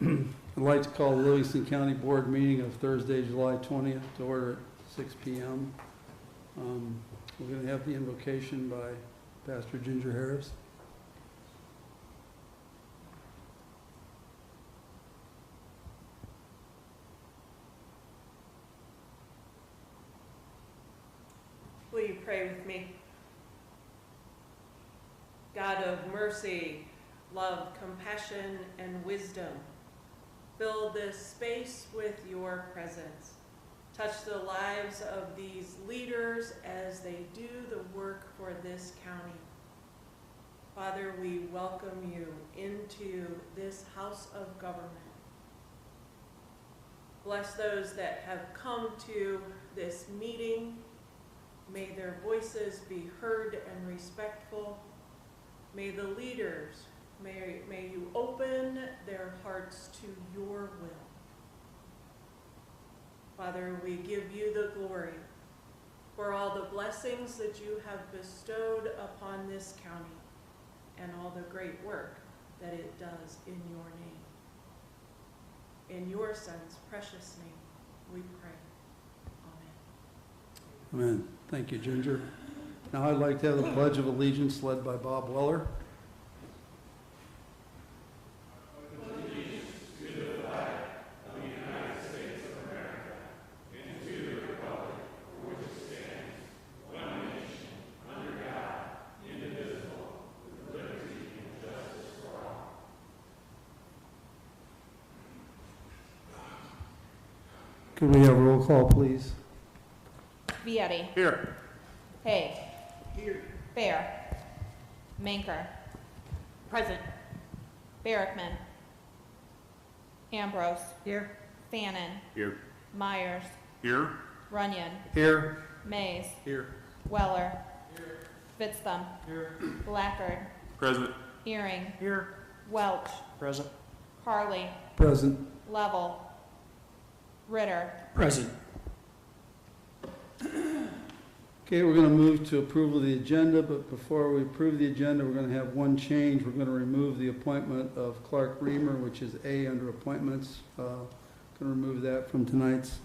I'd like to call the Livingston County Board meeting of Thursday, July 20th to order at 6 p.m. We're going to have the invocation by Pastor Ginger Harris. Will you pray with me? God of mercy, love, compassion, and wisdom, fill this space with your presence. Touch the lives of these leaders as they do the work for this county. Father, we welcome you into this house of government. Bless those that have come to this meeting. May their voices be heard and respectful. May the leaders, may you open their hearts to your will. Father, we give you the glory for all the blessings that you have bestowed upon this county and all the great work that it does in your name. In your Son's precious name, we pray. Amen. Amen. Thank you, Ginger. Now I'd like to have the Pledge of Allegiance led by Bob Weller. Could we have a roll call, please? Vietti. Here. Haig. Here. Fair. Manker. Present. Barrickman. Ambrose. Here. Fannin. Here. Myers. Here. Runyon. Here. Mays. Here. Weller. Here. Fitzthum. Here. Blackard. Present. Earring. Here. Welch. Present. Carly. Present. Level. Ritter. Present. Okay, we're going to move to approval of the agenda, but before we approve the agenda, we're going to have one change. We're going to remove the appointment of Clark Reamer, which is A under appointments. Going to remove that from tonight's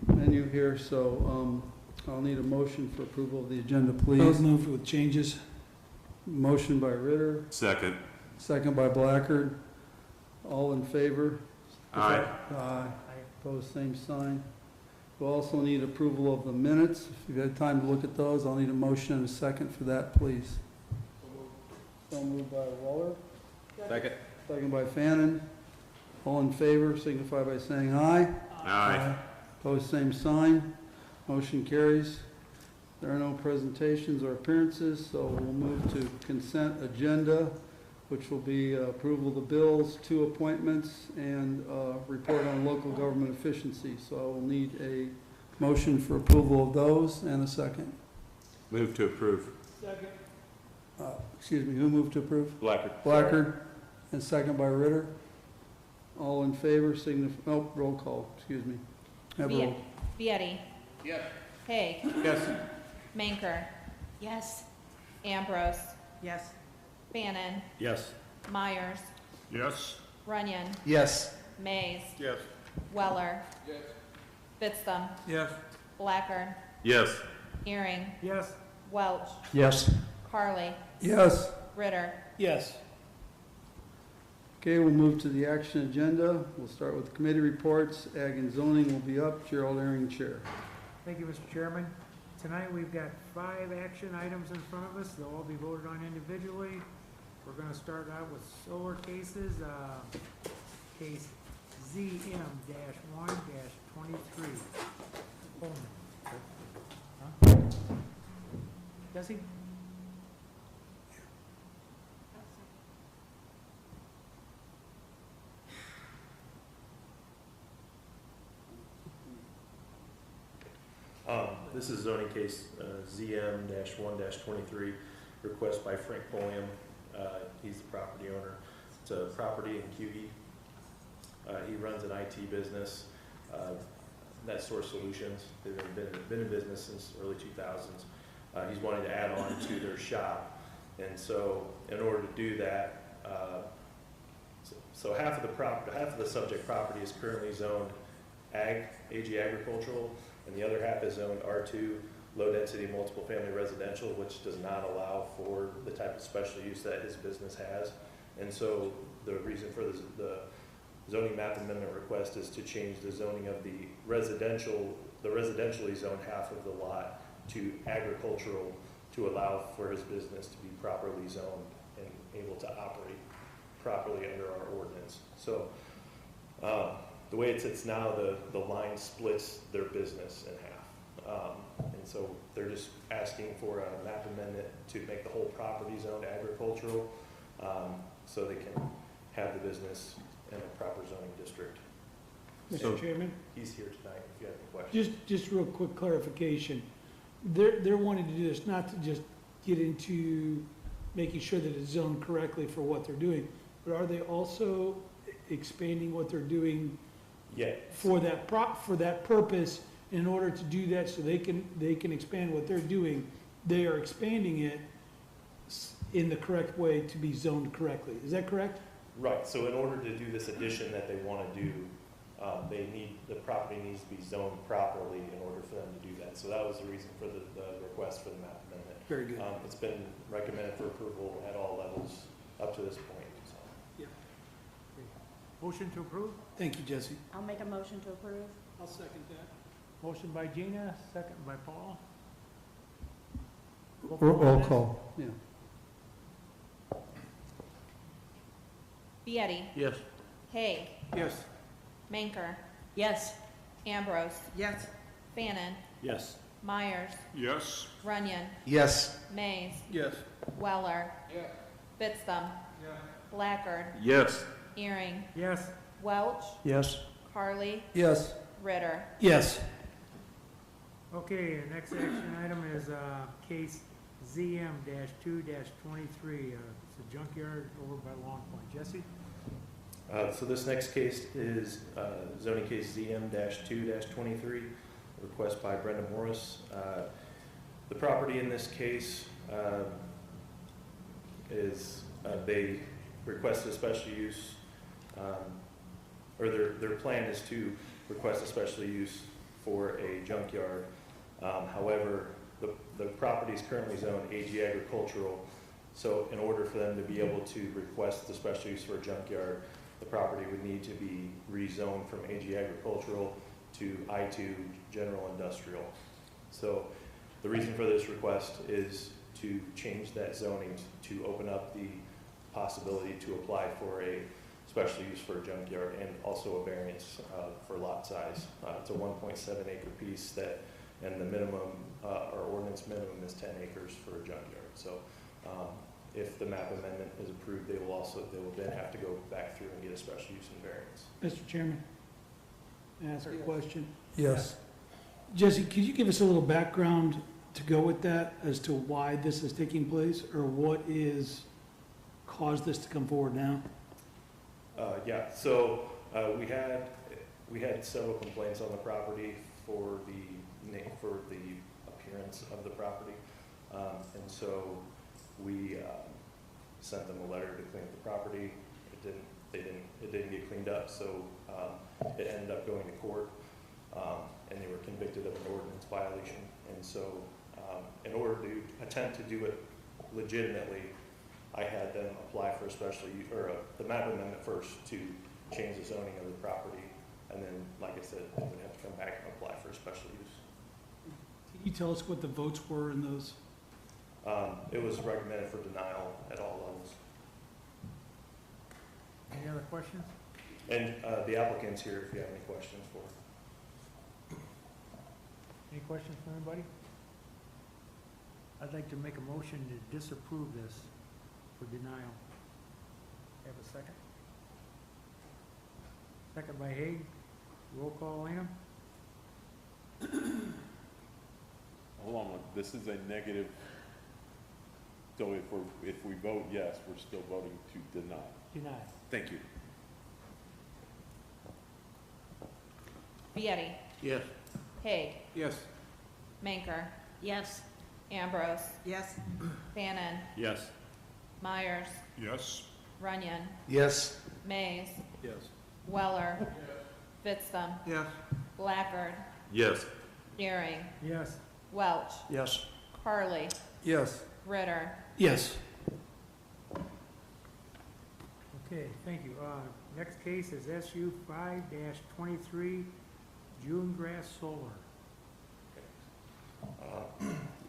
menu here, so I'll need a motion for approval of the agenda, please. Move with changes. Motion by Ritter, Second. second by Blackard. All in favor? Aye. Aye. Opposed, same sign. We'll also need approval of the minutes. If you've had time to look at those, I'll need a motion and a second for that, please. So moved by Waller. Second. Second by Fannin. All in favor, signify by saying aye. Aye. Opposed, same sign. Motion carries. There are no presentations or appearances, so we'll move to consent agenda, which will be approval of the bills, 2 appointments, and report on local government efficiency. So I will need a motion for approval of those and a second. Move to approve. Second. Excuse me, who moved to approve? Blackard. Blackard, and second by Ritter. All in favor, roll call, excuse me. Have a roll. Vietti. Yes. Haig. Yes. Manker. Yes. Ambrose. Yes. Fannin. Yes. Myers. Yes. Runyon. Yes. Mays. Yes. Weller. Fitzthum. Yes. Blackard. Yes. Earring. Yes. Welch. Yes. Carly. Yes. Ritter. Yes. Okay, we'll move to the action agenda. We'll start with committee reports. Ag and zoning will be up. Gerald Earring, chair. Thank you, Mr. Chairman. Tonight, we've got 5 action items in front of us. They'll all be voted on individually. We're gonna start out with solar cases, case ZM-1-23. Coleman. Huh? Does he? This is zoning case ZM-1-23, request by Frank Polium. He's the property owner. It's a property in QE. He runs an IT business, NetSource Solutions. They've been in business since early 2000s. He's wanting to add on to their shop. And so in order to do that, So half of the subject property is currently zoned AG agricultural, and the other half is zoned R2, low-density multiple-family residential, which does not allow for the type of special use that his business has. And so the reason for the zoning map amendment request is to change the zoning of the residentially zoned half of the lot to agricultural, to allow for his business to be properly zoned and able to operate properly under our ordinance. So the way it sits now, the line splits their business in half. And so they're just asking for a map amendment to make the whole property zoned agricultural, so they can have the business in a proper zoning district. Mr. Chairman, He's here tonight if you have any questions. just real quick clarification. They're wanting to do this not to just get into making sure that it's zoned correctly for what they're doing, but are they also expanding what they're doing Yeah. for that purpose? In order to do that, so they can expand what they're doing, they are expanding it in the correct way to be zoned correctly. Is that correct? Right, so in order to do this addition that they want to do, the property needs to be zoned properly in order for them to do that. So that was the reason for the request for the map amendment. Very good. It's been recommended for approval at all levels up to this point, so. Motion to approve? Thank you, Jesse. I'll make a motion to approve. I'll second that. Motion by Gina, second by Paul. Roll call. Yeah. Vieti, Yes. Haig, Yes. Manker, Yes. Ambrose, Yes. Fannin, Yes. Myers, Yes. Runyon, Yes. Mays, Yes. Weller, Fittstham, Blackard, Yes. Earring, Yes. Welch, Yes. Carly, Yes. Ritter. Yes. Okay, the next action item is, case ZM-2-23. It's a junkyard over by Long Point. Jesse? So this next case is zoning case ZM-2-23, request by Brenda Morris. The property in this case is, they requested a special use, or their plan is to request a special use for a junkyard. However, the property is currently zoned AG agricultural, so in order for them to be able to request the special use for a junkyard, the property would need to be rezoned from AG agricultural to I2 general industrial. So the reason for this request is to change that zoning to open up the possibility to apply for a special use for a junkyard and also a variance for lot size. It's a 1.7 acre piece and the minimum, our ordinance minimum is 10 acres for a junkyard. So if the map amendment is approved, they will then have to go back through and get a special use and variance. Mr. Chairman, may I ask a question? Yes. Jesse, could you give us a little background to go with that as to why this is taking place, or what is caused this to come forward now? Yeah, so we had several complaints on the property for the appearance of the property. And so we sent them a letter to clean up the property. It didn't get cleaned up, so it ended up going to court, and they were convicted of an ordinance violation. And so in order to attempt to do it legitimately, I had them apply for a special use, or the map amendment first to change the zoning of the property. And then, like I said, they would have to come back and apply for a special use. Can you tell us what the votes were in those? It was recommended for denial at all levels. Any other questions? And the applicant's here if you have any questions for. Any questions from anybody? I'd like to make a motion to disapprove this for denial. Have a second? Second by Haig. Roll call, Lena? Hold on, this is a negative, so if we vote yes, we're still voting to deny. Deny. Thank you. Vieti, Yes. Haig, Yes. Manker, Yes. Ambrose, Yes. Fannin, Yes. Myers, Yes. Runyon, Yes. Mays, Yes. Weller, Vitzthum, Yes. Blackard, Yes. Deering, Yes. Welch, Yes. Carly, Yes. Ritter. Yes. Okay, thank you. Next case is SU 5-23, June Grass Solar.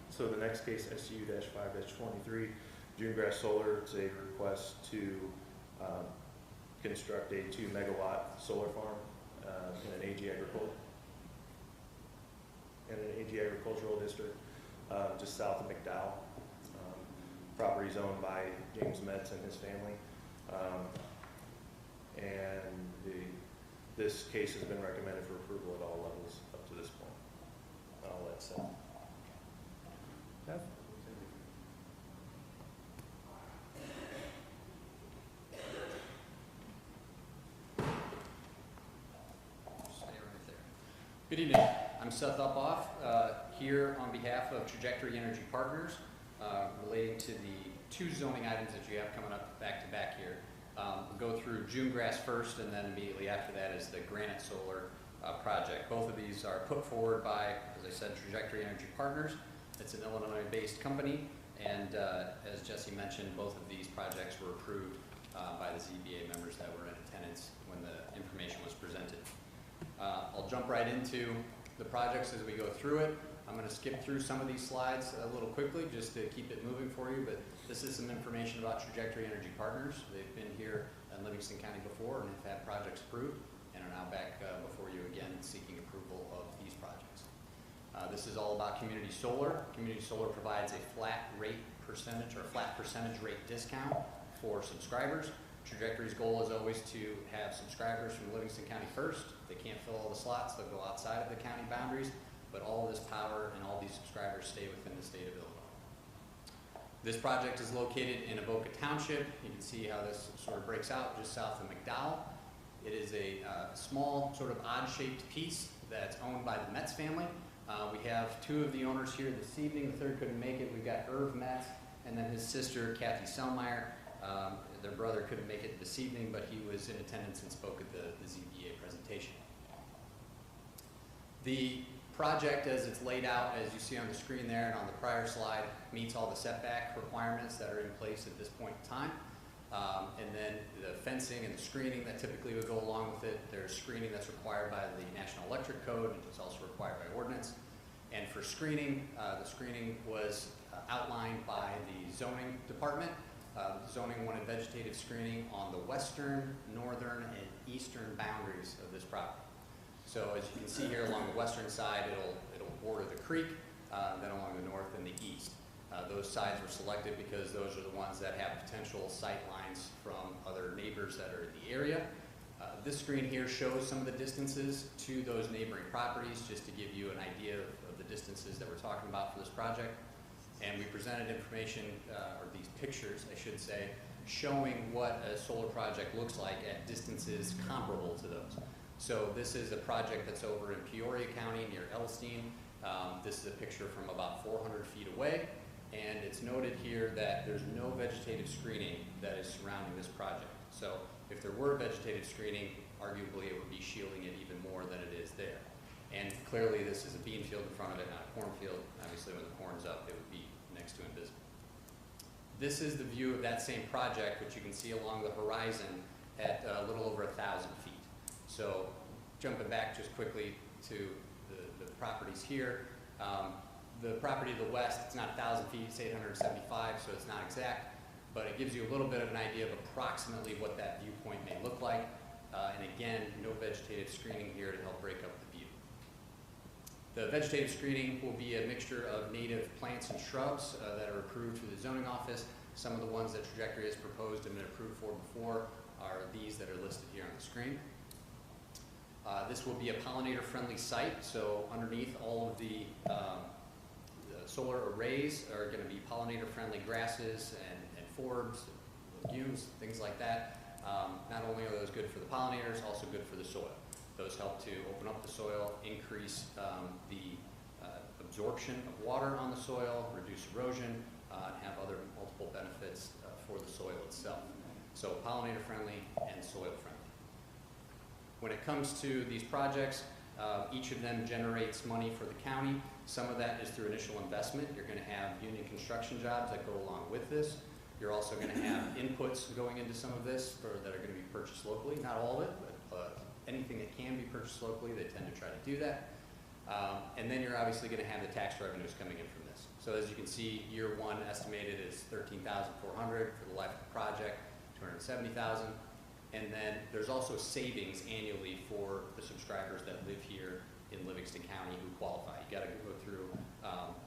So the next case, SU-5-23, June Grass Solar, it's a request to construct a 2 megawatt solar farm in an AG agricultural district just south of McDowell. Property is owned by James Metz and his family. This case has been recommended for approval at all levels up to this point. I'll let Seth. Seth? Stay right there. Good evening. I'm Seth Upoff, here on behalf of Trajectory Energy Partners, relating to the 2 zoning items that you have coming up back to back here. We'll go through June Grass first, and then immediately after that is the Granite Solar project. Both of these are put forward by, as I said, Trajectory Energy Partners. It's an Illinois-based company, and as Jesse mentioned, both of these projects were approved by the ZBA members that were in attendance when the information was presented. I'll jump right into the projects as we go through it. I'm going to skip through some of these slides a little quickly just to keep it moving for you, but this is some information about Trajectory Energy Partners. They've been here in Livingston County before and have had projects approved and are now back before you again seeking approval of these projects. This is all about community solar. Community solar provides a flat rate percentage or flat percentage rate discount for subscribers. Trajectory's goal is always to have subscribers from Livingston County first. If they can't fill all the slots, they'll go outside of the county boundaries, but all of this power and all these subscribers stay within the state of Illinois. This project is located in Avoca Township. You can see how this sort of breaks out just south of McDowell. It is a small, sort of odd-shaped piece that's owned by the Metz family. We have 2 of the owners here this evening. The third couldn't make it. We've got Irv Metz and then his sister, Kathy Selmeyer. Their brother couldn't make it this evening, but he was in attendance and spoke at the ZBA presentation. The project, as it's laid out, as you see on the screen there and on the prior slide, meets all the setback requirements that are in place at this point in time. And then the fencing and the screening that typically would go along with it. There's screening that's required by the National Electric Code, and it's also required by ordinance. And for screening, the screening was outlined by the zoning department. Zoning wanted vegetative screening on the western, northern, and eastern boundaries of this property. So as you can see here along the western side, it'll border the creek, then along the north and the east. Those sides were selected because those are the ones that have potential sight lines from other neighbors that are in the area. This screen here shows some of the distances to those neighboring properties, just to give you an idea of the distances that we're talking about for this project. And we presented information, or these pictures, I should say, showing what a solar project looks like at distances comparable to those. So this is a project that's over in Peoria County near Elstein. This is a picture from about 400 feet away. And it's noted here that there's no vegetative screening that is surrounding this project. So if there were vegetative screening, arguably it would be shielding it even more than it is there. And clearly this is a bean field in front of it, not a cornfield. Obviously when the corn's up, it would be next to invisible. This is the view of that same project, which you can see along the horizon at a little over 1,000 feet. So jumping back just quickly to the properties here. The property to the west, it's not 1,000 feet, it's 875, so it's not exact, but it gives you a little bit of an idea of approximately what that viewpoint may look like. And again, no vegetative screening here to help break up the view. The vegetative screening will be a mixture of native plants and shrubs that are approved through the zoning office. Some of the ones that Trajectory has proposed and been approved for before are these that are listed here on the screen. This will be a pollinator-friendly site, so underneath all of the solar arrays are going to be pollinator-friendly grasses and forbs, legumes, things like that. Not only are those good for the pollinators, also good for the soil. Those help to open up the soil, increase the absorption of water on the soil, reduce erosion, and have other multiple benefits for the soil itself. So pollinator friendly and soil friendly. When it comes to these projects, each of them generates money for the county. Some of that is through initial investment. You're going to have union construction jobs that go along with this. You're also going to have inputs going into some of this that are going to be purchased locally. Not all of it, but anything that can be purchased locally, they tend to try to do that. And then you're obviously going to have the tax revenues coming in from this. So as you can see, year one estimated is $13,400 for the life of the project, $270,000. And then there's also savings annually for the subscribers that live here in Livingston County who qualify. You got to go through,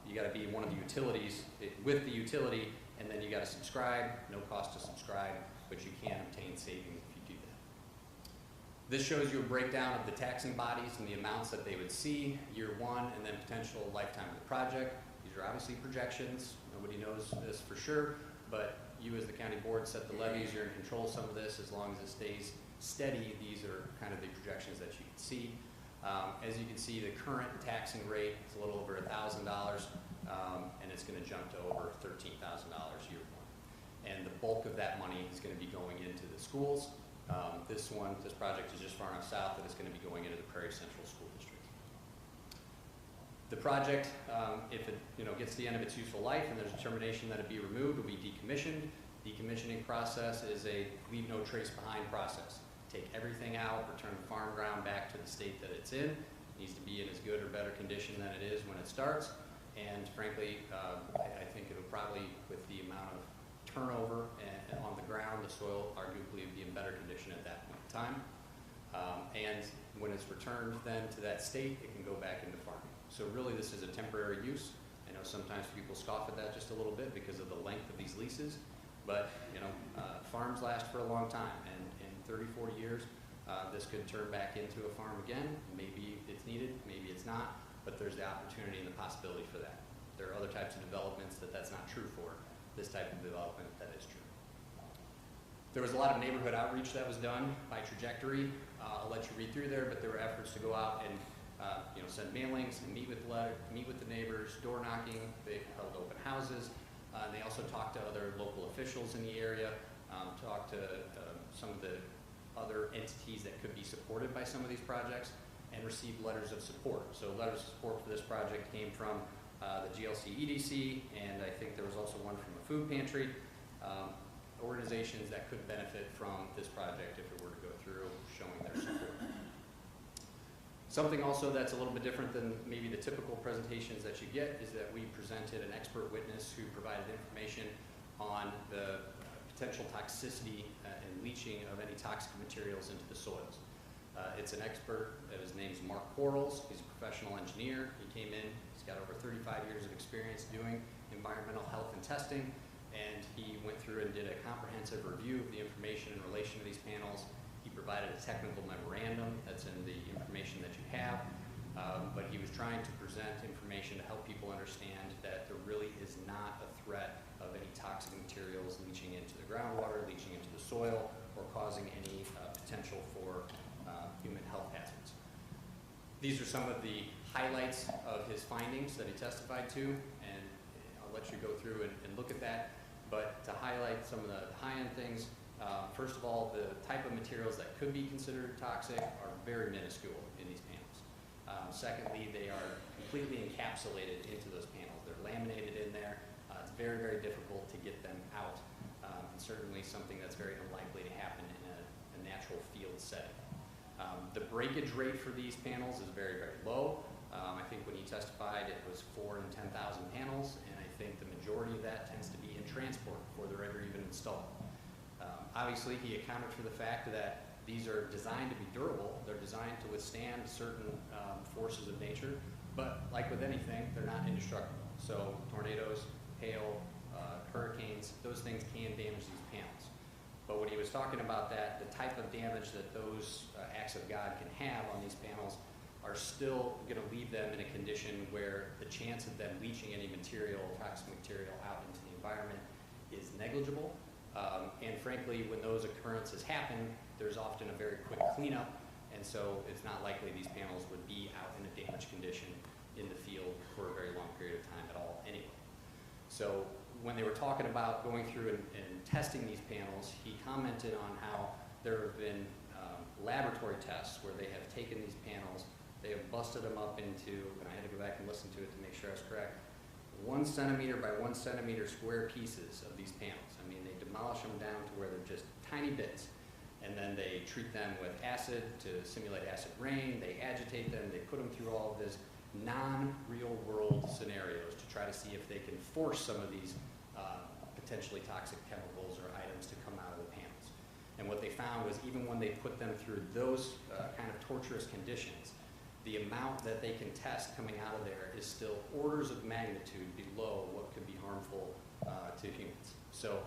you got to be one of the utilities with the utility, and then you got to subscribe. No cost to subscribe, but you can obtain savings if you do that. This shows you a breakdown of the taxing bodies and the amounts that they would see year one, and then potential lifetime of the project. These are obviously projections. Nobody knows this for sure, but you as the county board set the levies. You're in control of some of this. As long as it stays steady, these are kind of the projections that you can see. As you can see, the current taxing rate is a little over $1,000, and it's going to jump to over $13,000 year one. And the bulk of that money is going to be going into the schools. This project is just far enough south that it's going to be going into the Prairie Central School District. The project, if it gets to the end of its useful life and there's a determination that it be removed, will be decommissioned. Decommissioning process is a leave no trace behind process. Take everything out, return the farm ground back to the state that it's in. It needs to be in as good or better condition than it is when it starts. And frankly, I think it'll probably, with the amount of turnover and on the ground, the soil arguably would be in better condition at that point in time. And when it's returned then to that state, it can go back into farming. So really this is a temporary use. I know sometimes people scoff at that just a little bit because of the length of these leases, but farms last for a long time, and in 30, 40 years, this could turn back into a farm again. Maybe it's needed, maybe it's not, but there's the opportunity and the possibility for that. There are other types of developments that's not true for. This type of development, that is true. There was a lot of neighborhood outreach that was done by Trajectory. I'll let you read through there, but there were efforts to go out and send mailings and meet with the neighbors, door knocking. They held open houses. They also talked to other local officials in the area, talked to some of the other entities that could be supported by some of these projects, and received letters of support. So letters of support for this project came from the GLC EDC, and I think there was also one from a food pantry, organizations that could benefit from this project if it were to go through, showing their support. Something also that's a little bit different than maybe the typical presentations that you get is that we presented an expert witness who provided information on the potential toxicity and leaching of any toxic materials into the soils. It's an expert. His name's Mark Quarles. He's a professional engineer. He came in. He's got over 35 years of experience doing environmental health and testing, and he went through and did a comprehensive review of the information in relation to these panels. He provided a technical memorandum that's in the information that you have, but he was trying to present information to help people understand that there really is not a threat of any toxic materials leaching into the groundwater, leaching into the soil, or causing any potential for human health hazards. These are some of the highlights of his findings that he testified to, and I'll let you go through and look at that. But to highlight some of the high-end things, first of all, the type of materials that could be considered toxic are very minuscule in these panels. Secondly, they are completely encapsulated into those panels. They're laminated in there. It's very, very difficult to get them out, and certainly something that's very unlikely to happen in a natural field setting. The breakage rate for these panels is very, very low. I think when he testified, it was 4 in 10,000 panels, and I think the majority of that tends to be in transport before they're ever even installed. Obviously, he accounted for the fact that these are designed to be durable. They're designed to withstand certain forces of nature, but like with anything, they're not indestructible. So tornadoes, hail, hurricanes, those things can damage these panels. But when he was talking about that, the type of damage that those acts of God can have on these panels are still going to leave them in a condition where the chance of them leaching any material, toxic material, out into the environment is negligible. And frankly, when those occurrences happen, there's often a very quick cleanup, and so it's not likely these panels would be out in a damaged condition in the field for a very long period of time at all anyway. So when they were talking about going through and testing these panels, he commented on how there have been laboratory tests where they have taken these panels, they have busted them up into, and I had to go back and listen to it to make sure I was correct, 1 centimeter by 1 centimeter square pieces of these panels. I mean, they demolish them down to where they're just tiny bits, and then they treat them with acid to simulate acid rain, they agitate them, they put them through all of this non-real world scenarios to try to see if they can force some of these potentially toxic chemicals or items to come out of the panels. And what they found was even when they put them through those kind of torturous conditions, the amount that they can test coming out of there is still orders of magnitude below what could be harmful to humans. So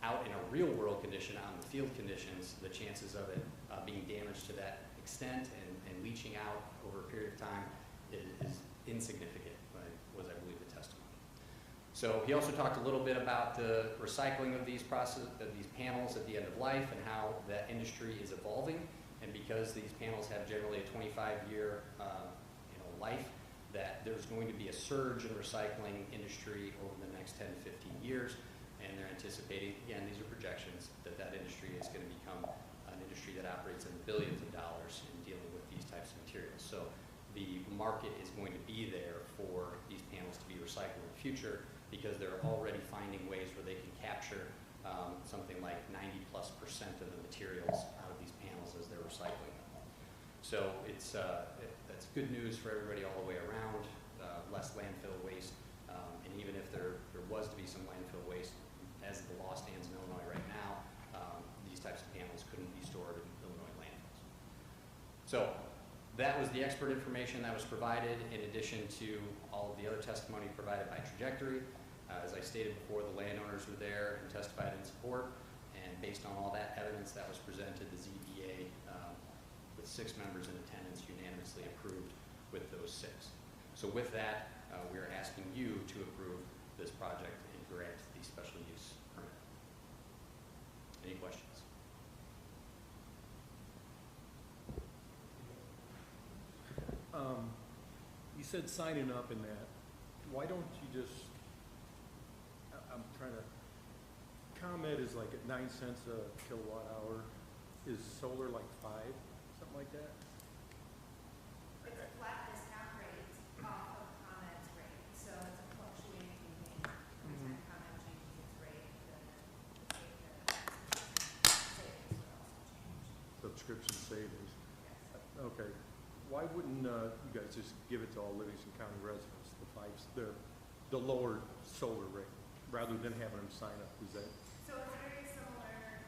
out in a real world condition, out in the field conditions, the chances of it being damaged to that extent and leaching out over a period of time is insignificant, was I believe the testimony. So he also talked a little bit about the recycling of these panels at the end of life and how that industry is evolving. And because these panels have generally a 25-year life, that there's going to be a surge in recycling industry over the next 10 to 15 years. And they're anticipating, again, these are projections, that that industry is going to become an industry that operates in billions of dollars in dealing with these types of materials. So the market is going to be there for these panels to be recycled in the future, because they're already finding ways where they can capture something like 90+% of the materials out of these panels as they're recycling them. So it's that's good news for everybody all the way around, less landfill waste, and even if there was to be some landfill waste, as the law stands in Illinois right now, these types of panels couldn't be stored in Illinois landfills. So that was the expert information that was provided, in addition to all of the other testimony provided by Trajectory. As I stated before, the landowners were there and testified in support, and based on all that evidence that was presented, the ZBA, with 6 members in attendance, unanimously approved with those 6. So with that, we are asking you to approve this project and grant the special use permit. Any questions? You said signing up in that. Why don't you just, I'm trying to, ComEd is like at 9 cents a kilowatt hour. Is solar like 5, something like that? It's a flat discount rate off of ComEd's rate, so it's a fluctuating thing. Every time ComEd changes its rate, the savings will also change. Subscription savings. Yes. Okay. Why wouldn't you guys just give it to all Livingston County residents, the lower solar rate, rather than having them sign up? Is that? So it's very similar,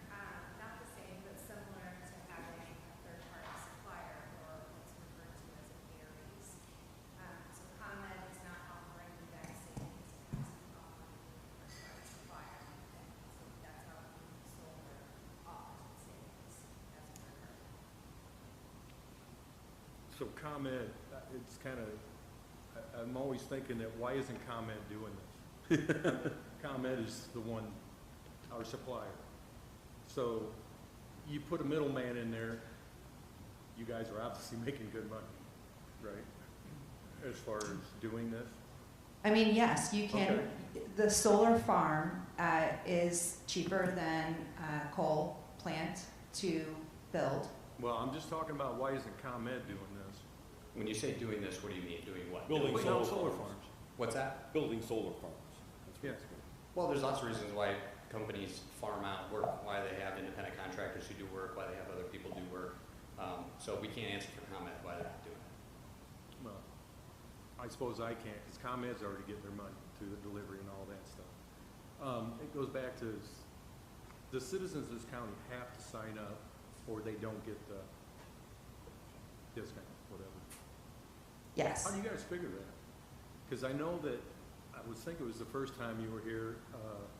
not the same, but similar to having a third-party supplier, or what's referred to as a Aries. So ComEd is not offering you that savings, it has to offer you a third-party supplier. And so that's how solar offers its savings as a third party. So ComEd, it's kind of, I'm always thinking that why isn't ComEd doing this? ComEd is the one, our supplier. So you put a middleman in there, you guys are obviously making good money, right? As far as doing this? I mean, yes, you can, Okay. the solar farm is cheaper than a coal plant to build. Well, I'm just talking about why isn't ComEd doing this? When you say doing this, what do you mean? Doing what? Building Putting out solar farms. What's that? Building solar farms. That's what Yeah. it's called. Well, there's lots of reasons why companies farm out work, why they have independent contractors who do work, why they have other people do work. So we can't answer for ComEd why they're not doing it. Well, I suppose I can't, because ComEd's already getting their money through the delivery and all that stuff. It goes back to, the citizens of this county have to sign up, or they don't get the discount, whatever. Yes. How do you guys figure that? Because I know that, I would think it was the first time you were here,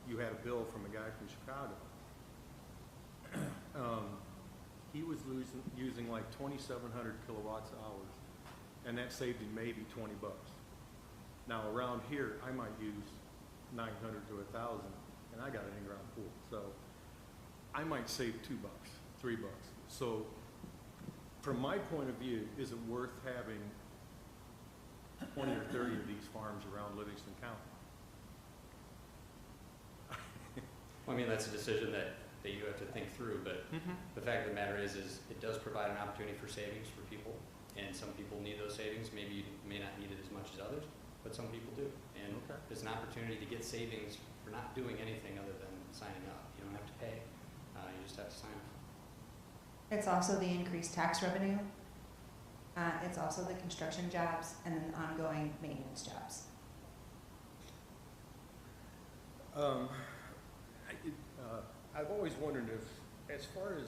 you had a bill from a guy from Chicago. He was using like 2,700 kilowatts hours, and that saved him maybe 20 bucks. Now around here, I might use 900 to 1,000, and I got an in-ground pool, so I might save 2 bucks, 3 bucks. So from my point of view, is it worth having 20 or 30 of these farms around Livingston County? I mean, that's a decision that you have to think through, but the fact of the matter is it does provide an opportunity for savings for people, and some people need those savings. Maybe you may not need it as much as others, but some people do. And it's an opportunity to get savings for not doing anything other than signing up. You don't have to pay, you just have to sign up. It's also the increased tax revenue. It's also the construction jobs and then ongoing maintenance jobs. I've always wondered if, as far as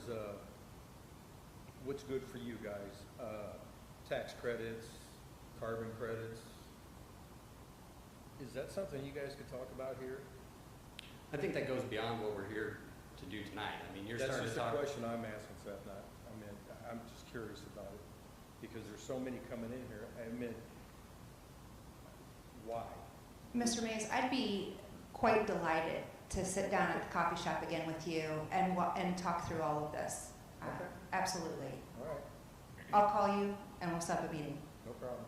what's good for you guys, tax credits, carbon credits, is that something you guys could talk about here? I think that goes beyond what we're here to do tonight. I mean, you're starting to talk. That's just a question I'm asking, Seth, not, I mean, I'm just curious about it, because there's so many coming in here. I mean, why? Mr. Mays, I'd be quite delighted to sit down at the coffee shop again with you and talk through all of this. Okay. Absolutely. All right, I'll call you and we'll set up a meeting. no problem.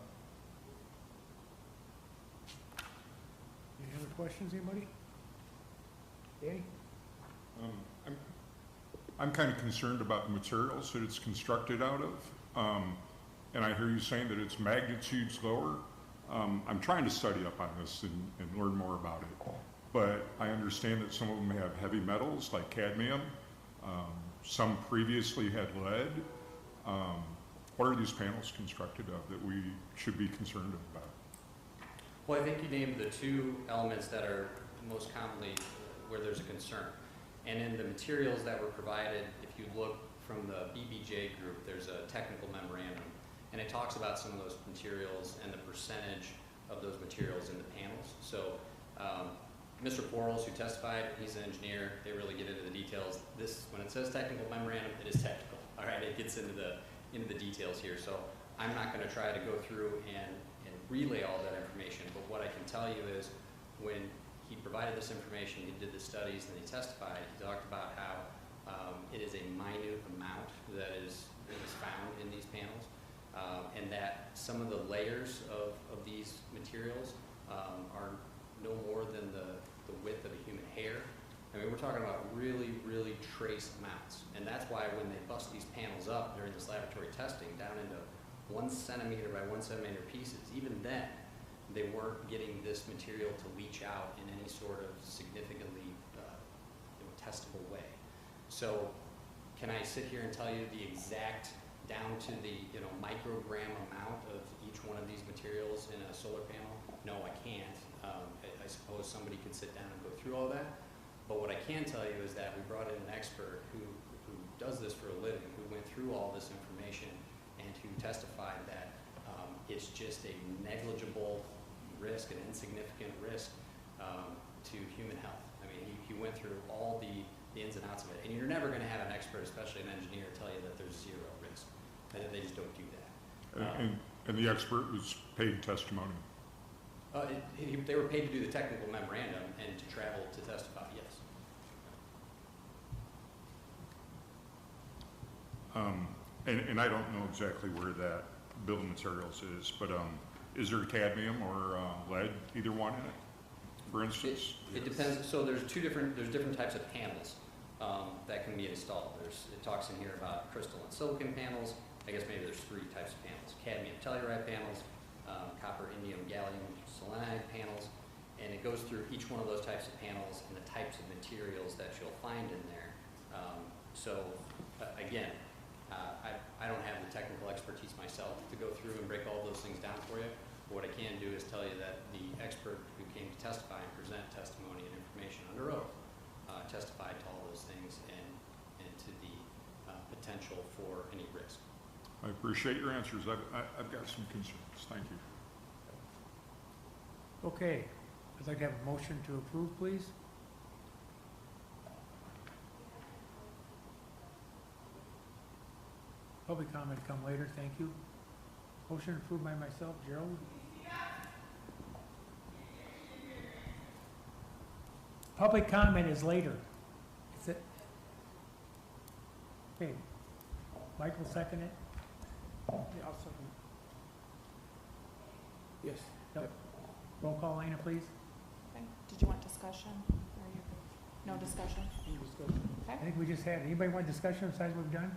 Any other questions, anybody? Danny? I'm kind of concerned about the materials that it's constructed out of. And I hear you saying that it's magnitudes lower. I'm trying to study up on this and learn more about it. But I understand that some of them have heavy metals like cadmium. Some previously had lead. What are these panels constructed of that we should be concerned about? Well, I think you named the two elements that are most commonly where there's a concern. And in the materials that were provided, if you look from the BBJ group, there's a technical memorandum, and it talks about some of those materials and the percentage of those materials in the panels. So Mr. Quarles, who testified, he's an engineer, they really get into the details. This, when it says technical memorandum, it is technical, all right? It gets into the details here. So I'm not gonna try to go through and relay all that information, but what I can tell you is when he provided this information, he did the studies, and he testified, he talked about how it is a minute amount that is found in these panels, and that some of the layers of these materials are no more than the width of a human hair. I mean, we're talking about really, really trace amounts, and that's why when they bust these panels up during this laboratory testing down into 1 centimeter by 1 centimeter pieces, even then, they weren't getting this material to leach out in any sort of significantly testable way. So can I sit here and tell you the exact down to the microgram amount of each one of these materials in a solar panel? No, I can't. I suppose somebody could sit down and go through all that. But what I can tell you is that we brought in an expert who does this for a living, who went through all this information and who testified that it's just a negligible risk, an insignificant risk to human health. I mean, he went through all the ins and outs of it. And you're never going to have an expert, especially an engineer, tell you that there's zero risk. They just don't do that. And the expert was paid testimony? They were paid to do the technical memorandum and to travel to testify, yes. And I don't know exactly where that bill of materials is, but is there cadmium or lead, either one in it, for instance? It depends. So there's different types of panels that can be installed. It talks in here about crystalline silicon panels. I guess maybe there's 3 types of panels: cadmium telluride panels, copper, indium, gallium selenide panels, and it goes through each one of those types of panels and the types of materials that you'll find in there. Again, I don't have the technical expertise myself to go through and break all those things down for you. But what I can do is tell you that the expert who came to testify and present testimony and information under oath testified to all those things and to the potential for any risk. I appreciate your answers. I've got some concerns. Thank you. Okay, I'd like to have a motion to approve, please. Public comment come later, thank you. Motion approved by myself, Gerald. Public comment is later. Is it? Okay, Michael second it? Yeah, I'll second. Yes. Yep. Roll call, Lena, please. Okay. Did you want discussion? Or you No discussion. I think we just had, anybody want discussion besides what we've done?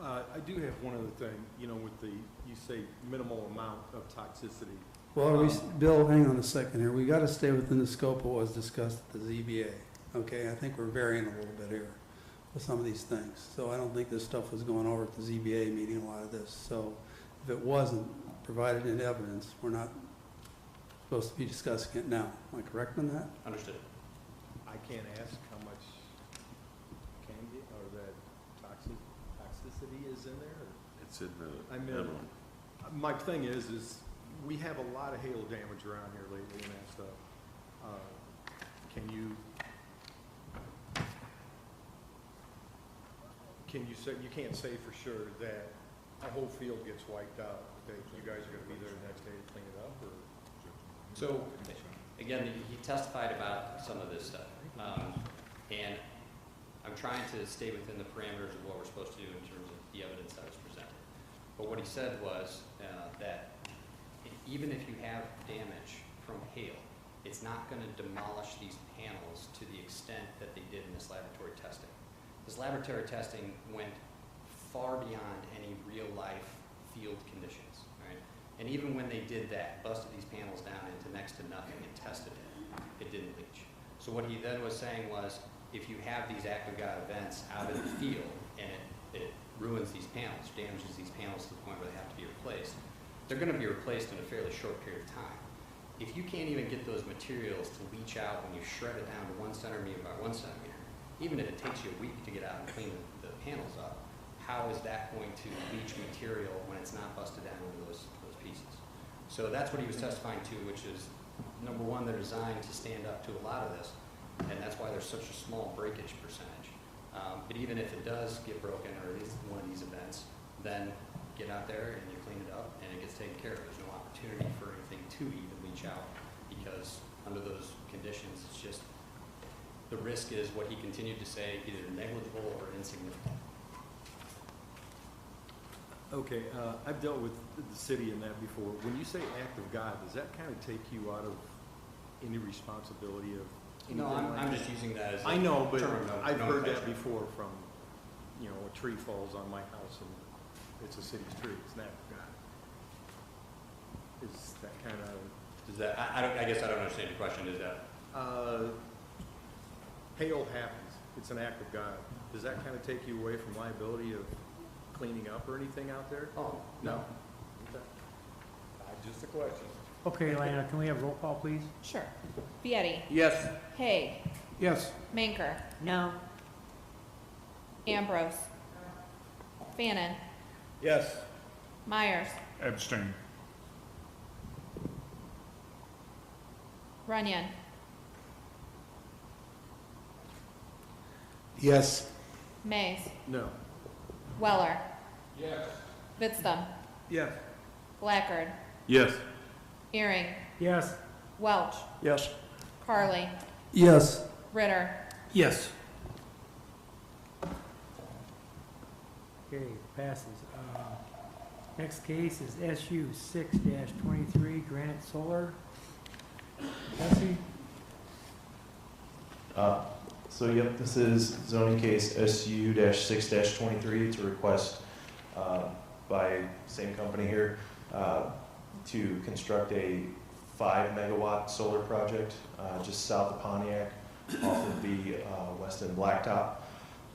I do have one other thing, you know, with the, you say minimal amount of toxicity. Well, Bill, hang on a second here. We got to stay within the scope of what was discussed at the ZBA. Okay, I think we're varying a little bit here with some of these things. So I don't think this stuff was going over at the ZBA meeting, a lot of this. So if it wasn't provided in evidence, we're not supposed to be discussing it now. Am I correct on that? Understood. I can't ask how much can get, or that toxicity is in there? Or? It's in the I mean, memo. my thing is we have a lot of hail damage around here lately and that stuff. Can you say, you can't say for sure that a whole field gets wiped out, that you guys are gonna be there the next day to clean it up, or? So, again, he testified about some of this stuff. And I'm trying to stay within the parameters of what we're supposed to do in terms of the evidence that was presented. But what he said was that even if you have damage from hail, it's not going to demolish these panels to the extent that they did in this laboratory testing. This laboratory testing went far beyond any real-life field conditions, right? And even when they did that, busted these panels down into next to nothing and tested it didn't leach. So what he then was saying was, if you have these act of God events out in the field and it ruins these panels, damages these panels to the point where they have to be replaced, they're going to be replaced in a fairly short period of time. If you can't even get those materials to leach out when you shred it down to 1 centimeter by 1 centimeter, even if it takes you a week to get out and clean the panels up, how is that going to leach material when it's not busted down into those pieces? So that's what he was testifying to, which is, number one, they're designed to stand up to a lot of this, and that's why there's such a small breakage percentage. But even if it does get broken, or it is one of these events, then get out there and you clean it up and it gets taken care of. There's no opportunity for anything to even leach out, because under those conditions, it's just, the risk is what he continued to say, either negligible or insignificant. Okay, I've dealt with the city in that before. When you say act of God, does that kind of take you out of any responsibility of anything? No, like I'm that? just using that as a I know, but term, I've heard that nomenclature. before from, you know, a tree falls on my house and it's a city's tree. It's an act of God. Is that kind of? Does that, I guess I don't understand your question. Is that? Hail happens. It's an act of God. Does that kind of take you away from liability of cleaning up or anything out there? Oh, no. Okay. Just a question. Okay, Elena, can we have roll call, please? Sure. Vietti. Yes. Haig. Yes. Manker. No. Ambrose. Fannin. Yes. Myers. Abstain. Runyon. Yes. Mays. No. Weller. Yes. Vidstum. Yes. Blackard. Yes. Earring. Yes. Welch. Yes. Carly. Yes. Ritter. Yes. Okay, passes. Next case is SU 6-23 Granite Solar. Jesse? So yep, this is zoning case SU-6-23. It's a request by same company here to construct a 5 megawatt solar project just south of Pontiac off of the Weston Blacktop.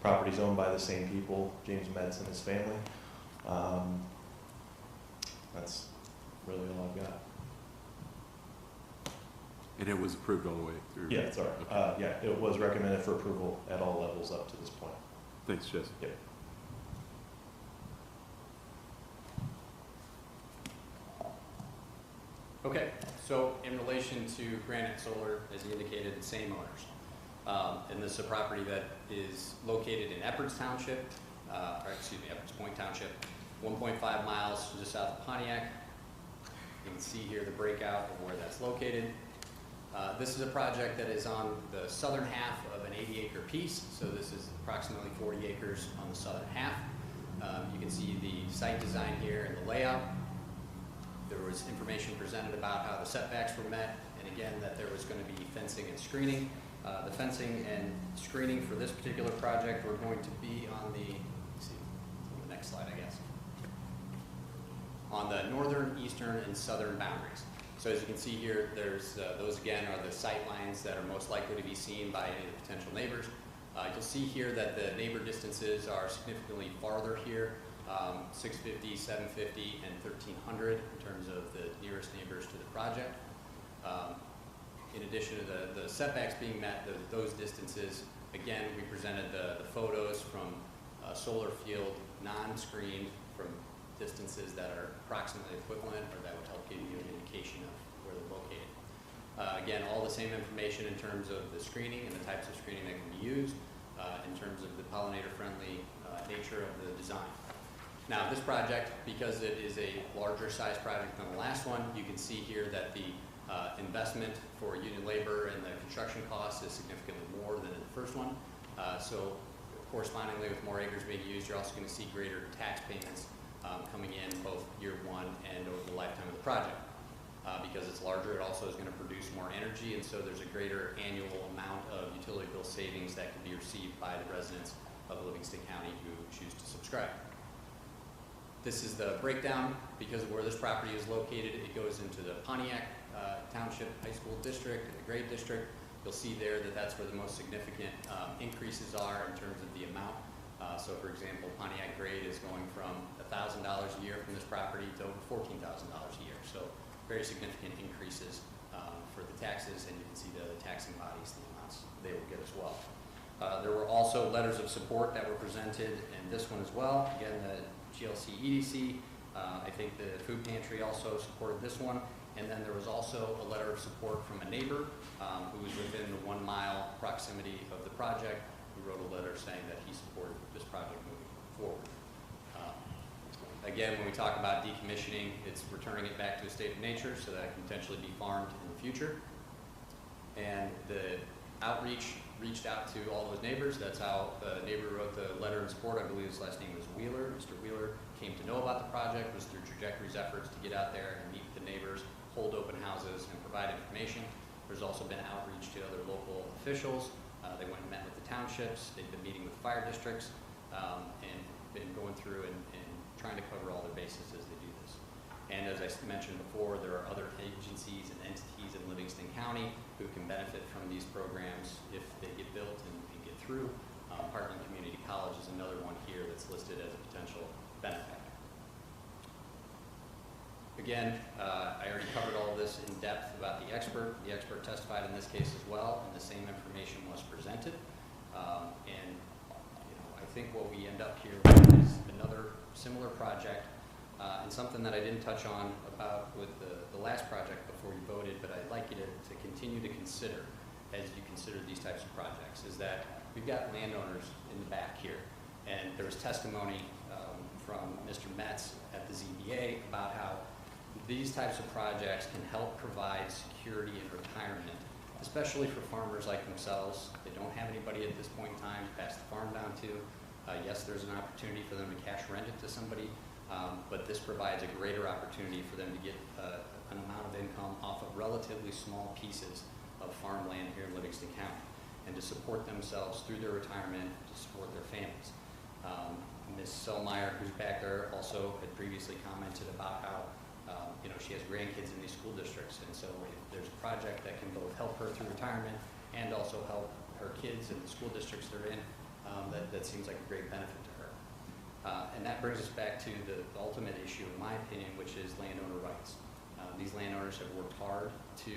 Property's owned by the same people, James Metz and his family. That's really all I've got. And it was approved all the way through? Yeah, sorry. Yeah, it was recommended for approval at all levels up to this point. Thanks, Jesse. Yep. Okay, so in relation to Granite Solar, as you indicated, the same owners. And this is a property that is located in Epperts Township, Epperts Point Township, 1.5 miles just south of Pontiac. You can see here the breakout of where that's located. This is a project that is on the southern half of an 80-acre piece, so this is approximately 40 acres on the southern half. You can see the site design here and the layout. There was information presented about how the setbacks were met, and again, that there was going to be fencing and screening. The fencing and screening for this particular project, we're going to be on the, let's see, on the next slide, I guess, on the northern, eastern, and southern boundaries. So as you can see here, there's those again are the sight lines that are most likely to be seen by any of the potential neighbors. You'll see here that the neighbor distances are significantly farther here, 650, 750, and 1300 in terms of the nearest neighbors to the project. In addition to the setbacks being met, those distances, again, we presented the photos from solar field, non-screened, from distances that are approximately equivalent or that would help give you an indication of where they're located. Again, all the same information in terms of the screening and the types of screening that can be used, in terms of the pollinator-friendly nature of the design. Now, this project, because it is a larger size project than the last one, you can see here that the investment for union labor and the construction cost is significantly more than in the first one. So correspondingly, with more acres being used, you're also going to see greater tax payments coming in both year one and over the lifetime of the project. Because it's larger, it also is going to produce more energy, and so there's a greater annual amount of utility bill savings that can be received by the residents of Livingston County who choose to subscribe. This is the breakdown. Because of where this property is located, it goes into the Pontiac Township High School District and the Grade District. You'll see there that that's where the most significant increases are in terms of the amount. So for example, Pontiac Grade is going from $1,000 a year from this property to over $14,000 a year. So very significant increases for the taxes, and you can see the taxing bodies, the amounts they will get as well. There were also letters of support that were presented in this one as well. Again, the GLC EDC, I think the food pantry also supported this one. And then there was also a letter of support from a neighbor who was within the 1 mile proximity of the project, who wrote a letter saying that he supported this project moving forward. Again, when we talk about decommissioning, it's returning it back to a state of nature so that it can potentially be farmed in the future. And the outreach reached out to all those neighbors. That's how the neighbor who wrote the letter in support. I believe his last name was Wheeler. Mr. Wheeler came to know about the project, was through Trajectory's efforts to get out there and meet with the neighbors, hold open houses, and provide information. There's also been outreach to other local officials. They went and met with the townships. They've been meeting with fire districts and been going through and trying to cover all their bases as they do this. And as I mentioned before, there are other agencies and entities in Livingston County who can benefit from these programs if they get built and get through. Heartland Community College is another one here that's listed as a potential benefactor. Again, I already covered all of this in depth about the expert. The expert testified in this case as well, and the same information was presented. And I think what we end up here with is another similar project, and something that I didn't touch on about with the last project before you voted, but I'd like you to continue to consider as you consider these types of projects, is that we've got landowners in the back here, and there was testimony from Mr. Metz at the ZBA about how these types of projects can help provide security in retirement, especially for farmers like themselves. They don't have anybody at this point in time to pass the farm down to. Yes, there's an opportunity for them to cash rent it to somebody, but this provides a greater opportunity for them to get an amount of income off of relatively small pieces of farmland here in Livingston County, and to support themselves through their retirement, to support their families. Ms. Selmeyer, who's back there, also had previously commented about how she has grandkids in these school districts, and so if there's a project that can both help her through retirement and also help her kids in the school districts they're in, that seems like a great benefit to her. And that brings us back to the ultimate issue, in my opinion, which is landowner rights. These landowners have worked hard to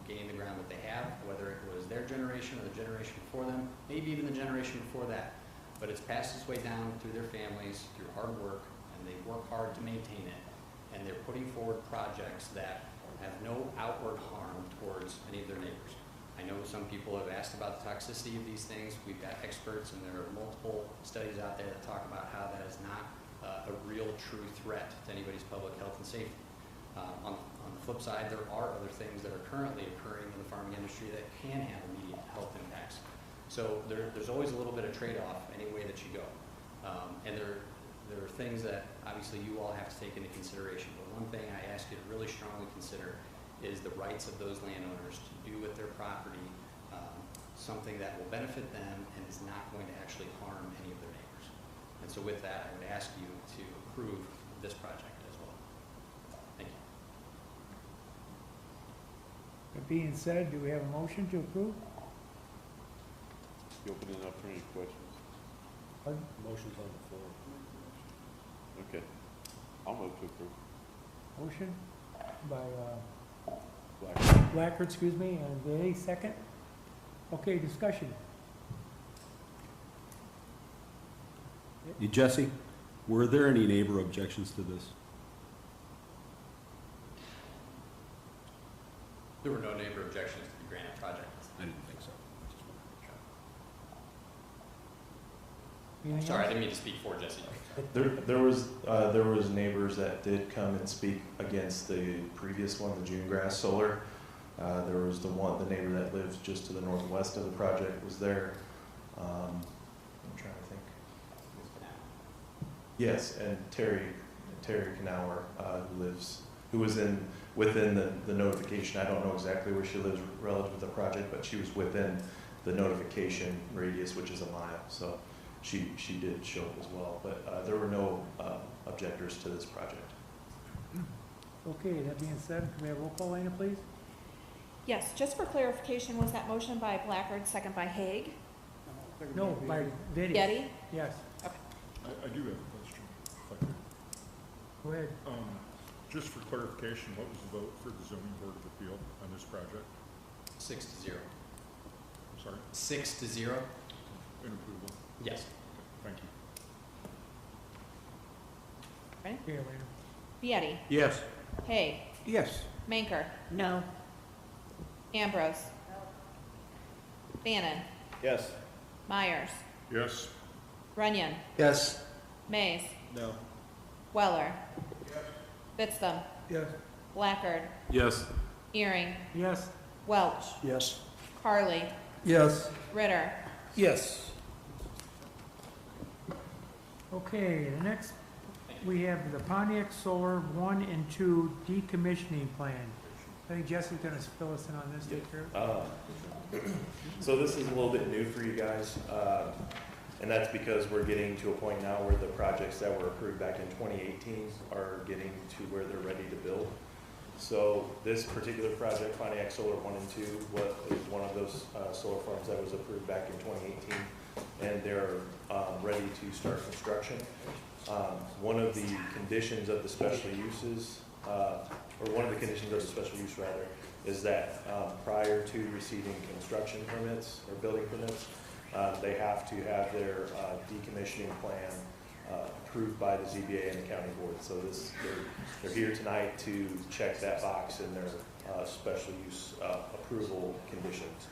gain the ground that they have, whether it was their generation or the generation before them, maybe even the generation before that. But it's passed its way down through their families, through hard work, and they work hard to maintain it. And they're putting forward projects that have no outward harm towards any of their neighbors. I know some people have asked about the toxicity of these things. We've got experts, and there are multiple studies out there that talk about how that is not a real, true threat to anybody's public health and safety. On the flip side, there are other things that are currently occurring in the farming industry that can have immediate health impacts. So there's always a little bit of trade-off any way that you go. And there are things that obviously you all have to take into consideration. But one thing I ask you to really strongly consider is the rights of those landowners to do with their property something that will benefit them and is not going to actually harm any of their neighbors. And so with that, I would ask you to approve this project as well. Thank you. That being said, do we have a motion to approve? You open it up for any questions? Pardon? Motion's on the floor. Okay. I'll move to approve. Motion by Black. Blackford, excuse me, and Day, second. Okay, discussion. Jesse, were there any neighbor objections to this? There were no neighbor objections to the granite project. I didn't think so. Anything Sorry, I else? didn't mean to speak for Jesse. There was neighbors that did come and speak against the previous one, the June grass solar. There was the neighbor that lives just to the northwest of the project was there. I'm trying to think. Yes, and Terry Knauer, who was within the notification. I don't know exactly where she lives relative to the project, but she was within the notification radius, which is a mile. So she did show up as well, but there were no objectors to this project. Okay, that being said, can we have roll call, Lana, please? Yes, just for clarification, was that motion by Blackard, second by Haig? No, by Getty. Getty? Yes, I do have a question, if I could. go ahead. Just for clarification, what was the vote for the zoning board of appeal on this project? 6-0. I'm sorry, 6-0? in approval? Yes. Thank you. Ready? Here, Lana. Uh, Vieti? Yes. Haig? Yes. Manker? No. Ambrose? Bannon? Yes. Myers? Yes. Runyon? Yes. Mays? No. Weller? Fittsum? Yes. Blackard? Yes. Earring? Yes, Welch? Yes. Carly? Yes. Ritter? Yes. okay, the next, we have the Pontiac Solar 1 and 2 decommissioning plan. I think Jesse's gonna fill us in on this, take care of it. So this is a little bit new for you guys, and that's because we're getting to a point now where the projects that were approved back in 2018 are getting to where they're ready to build. So this particular project, Pontiac Solar 1 and 2, is one of those solar farms that was approved back in 2018, and they're ready to start construction. One of the conditions of the special uses, or one of the conditions of the special use rather, is that prior to receiving construction permits or building permits, they have to have their decommissioning plan approved by the ZBA and the county board. So they're here tonight to check that box in their special use approval conditions.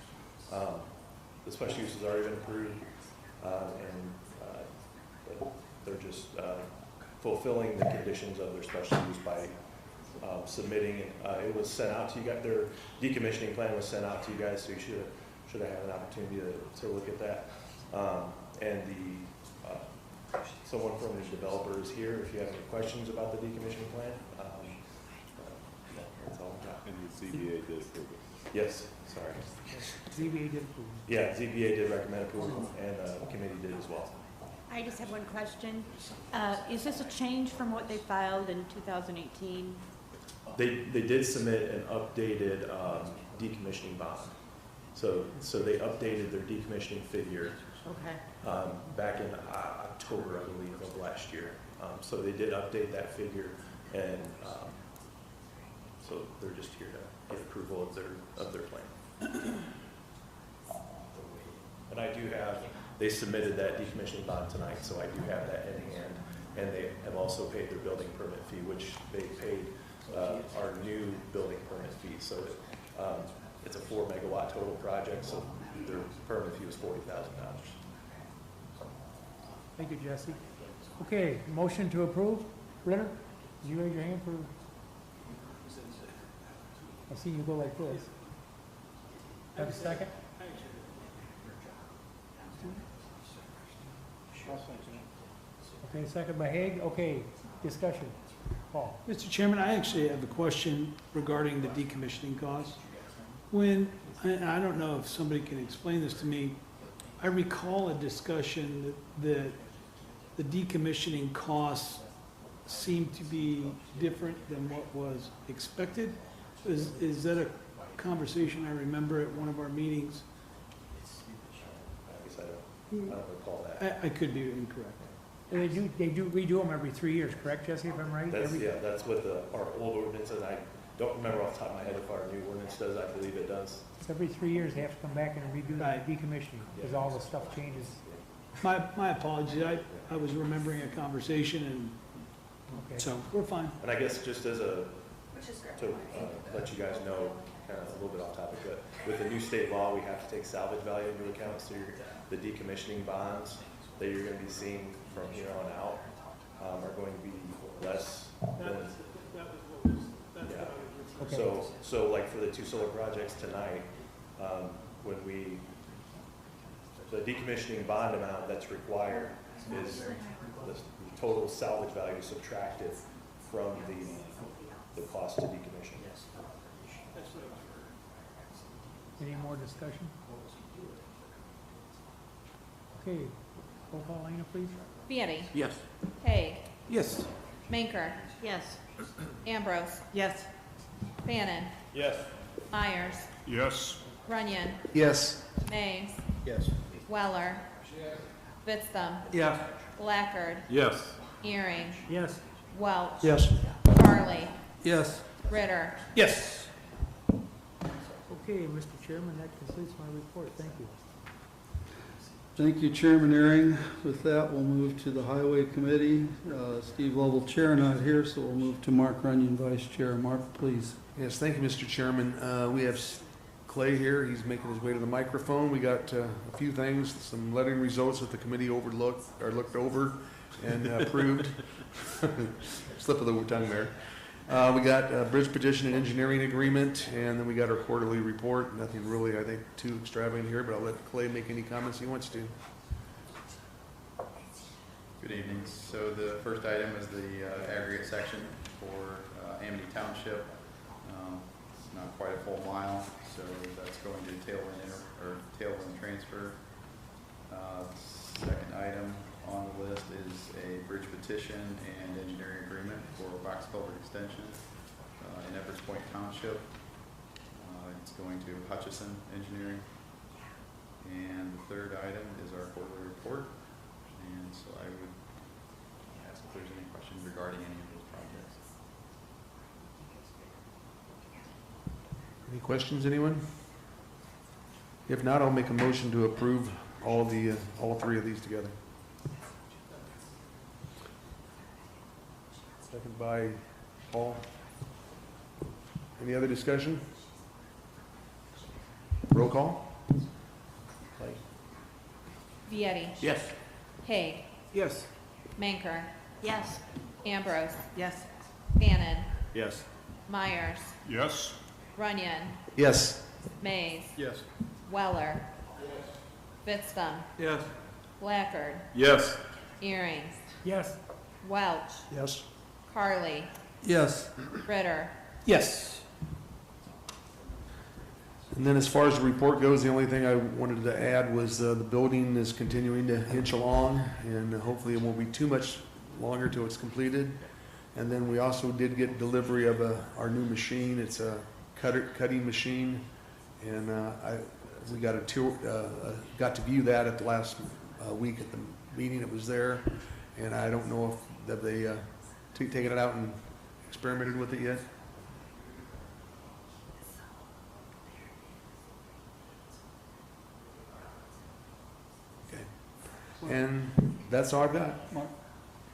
The special use has already been approved, and they're just fulfilling the conditions of their special use by submitting it. It was sent out to you guys. Their decommissioning plan was sent out to you guys, so you should have had an opportunity to look at that. And someone from the developer is here if you have any questions about the decommissioning plan. That's all I've got. And the ZBA did approve it. Yes, sorry. ZBA did approve. Yeah, ZBA did recommend approval, and the committee did as well. I just have one question. Is this a change from what they filed in 2018? They did submit an updated decommissioning bond. So they updated their decommissioning figure Okay. back in October, I believe, of last year. So they did update that figure, and so they're just here to get approval of their plan. And I do have, they submitted that decommissioning bond tonight, so I do have that in hand. And they have also paid their building permit fee, which they paid our new building permit fee. So it's a 4 megawatt total project, so their permit fee was $40,000. Thank you, Jesse. Okay, motion to approve. Ritter, did you raise your hand for? I see you go like this. Have a second? Okay, second by Haig. Okay, discussion. Paul? Mr. Chairman, I actually have a question regarding the decommissioning costs. When, I don't know if somebody can explain this to me, I recall a discussion that the decommissioning costs seem to be different than what was expected. Is that a conversation I remember at one of our meetings? I guess I don't recall that. I could be incorrect. And they do redo them every 3 years, correct, Jesse, if I'm right? That's, yeah, that's what our old ordinance, and I don't remember off the top of my head if our new ordinance does. I believe it does. It's every 3 years, they have to come back and redo the decommissioning, because all the stuff changes. My apologies, I was remembering a conversation and, Okay. so, we're fine. And I guess just as to let you guys know, kind of a little bit off topic, but with the new state law, we have to take salvage value into account. So the decommissioning bonds that you're going to be seeing from here on out are going to be less than. Yeah. Okay. So like for the 2 solar projects tonight, when the decommissioning bond amount that's required is the total salvage value subtracted from the cost to decommission. Any more discussion? Okay, roll call, Lena, please. Vieta. Yes. Haig. Yes. Manker. Yes. Ambrose. Yes. Bannon. Yes. Myers. Yes. Runyon. Yes. Mays. Yes. Weller. Vitzthum. Yes. Blackard. Yes. Earring. Yes. Welch. Yes. Carly. Yes. Ritter. Yes. Okay, Mr. Chairman, that completes my report. Thank you. Thank you, Chairman Ehring. With that, we'll move to the Highway Committee. Steve Lovell, Chair, not here, so we'll move to Mark Runyon, Vice Chair. Mark, please. Yes, thank you, Mr. Chairman. We have Clay here. He's making his way to the microphone. We got a few things, some letting results that the committee looked over and approved. Slip of the tongue there. We got a bridge petition and engineering agreement, and then we got our quarterly report. Nothing really, I think, too extravagant here, but I'll let Clay make any comments he wants to. Good evening. So the first item is the aggregate section for Amity Township. It's not quite a full mile, so that's going to tailwind transfer. Second item on the list is a bridge petition and engineering agreement for box culvert extension in Edwards Point Township. It's going to Hutchison Engineering. And the third item is our quarterly report. And so I would ask if there's any questions regarding any of those projects. Any questions, anyone? If not, I'll make a motion to approve all 3 of these together. Second by Paul. Any other discussion? Roll call? Vieta. Yes. Haig. Yes. Manker. Yes. Ambrose. Yes. Bannon. Yes. Myers. Yes. Runyon. Yes. Mays. Yes. Weller. Vitzthum. Yes. Blackard. Yes. Earring. Yes. Welch. Yes. Carly. Yes. Ritter. Yes. And then as far as the report goes, the only thing I wanted to add was the building is continuing to inch along, and hopefully it won't be too much longer till it's completed. And then we also did get delivery of our new machine. It's a cutting machine, and we got a tour, got to view that at the last week at the meeting. It was there, and I don't know if have they taken it out and experimented with it yet. And that's all I've got. Mark?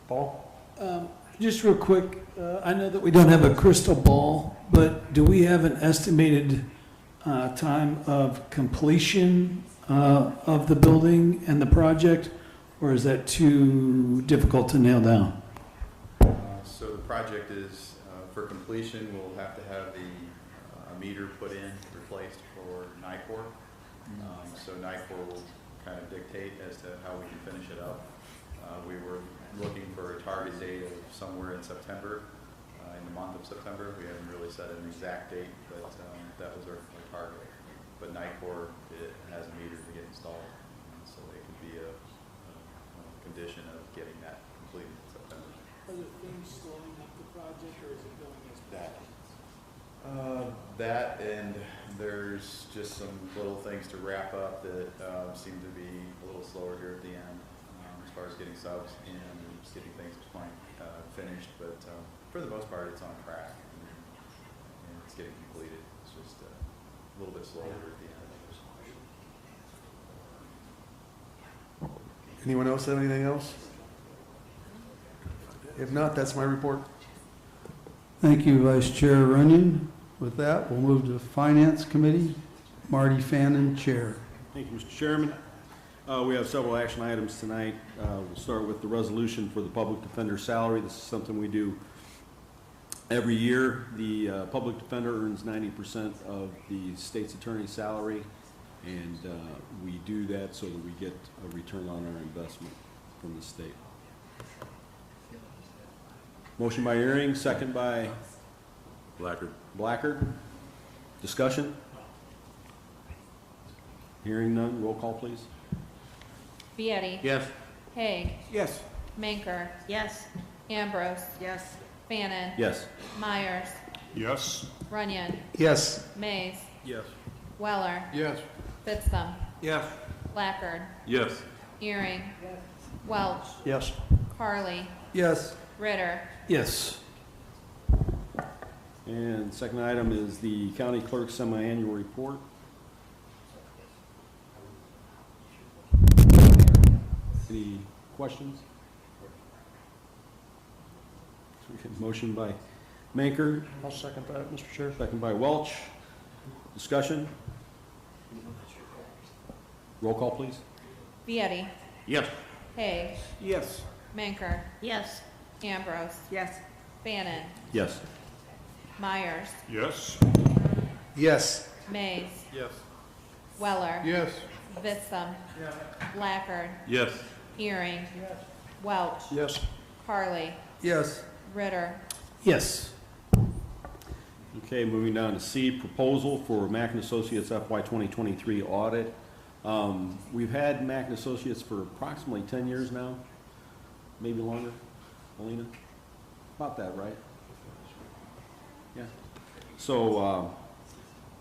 Paul? Just real quick, I know that we don't have a crystal ball, but do we have an estimated time of completion of the building and the project, or is that too difficult to nail down? So the project is, for completion, we'll have to have the meter put in, replaced for NICOR. So NICOR will kind of dictate as to how we can finish it up. We were looking for a target date of somewhere in September. in the month of September. We haven't really set an exact date, but that was our target. But NICOR, it has a meter to get installed, so it could be a condition of getting that completed in September. Are there things slowing up the project, or is it going as planned? That, and there's just some little things to wrap up that seem to be a little slower here at the end, as far as getting subs in and just getting things finished. But for the most part, it's on track and it's getting completed. It's just a little bit slower at the end. Anyone else have anything else? If not, that's my report. Thank you, Vice Chair Runyon. With that, we'll move to the Finance Committee. Marty Fannin, Chair. Thank you, Mr. Chairman. We have several action items tonight. We'll start with the resolution for the public defender salary. This is something we do every year. The public defender earns 90% of the state's attorney's salary, and we do that so that we get a return on our investment from the state. Motion by Ehring, second by Blackard. Discussion? Hearing none, roll call, please. Vietti. Yes. Haig. Yes. Manker. Yes. Ambrose. Yes. Fannin. Yes. Myers. Yes. Runyon. Yes. Mays. Yes. Weller. Yes. Fitzthum. Yes. Blackard. Yes. Earring. Welch. Yes. Carly. Yes. Ritter. Yes. And second item is the county clerk's semi-annual report. Any questions? Motion by Manker, I'll second that, Mr. Chair. second by Welch. Discussion? Roll call, please. Vietti. Yes. Haig. Yes. Manker. Yes. Ambrose. Yes. Fannin. Yes. Myers. Yes. Yes. Mays. Yes. Weller. Yes. Fitzthum. Blackard. Yes. Earring. Welch. Yes. Carly. Yes. Ritter. Yes. Okay, moving down to C, proposal for Mack & Associates FY 2023 audit. We've had Mack & Associates for approximately 10 years now, maybe longer. Alina? About that, right? Yeah. So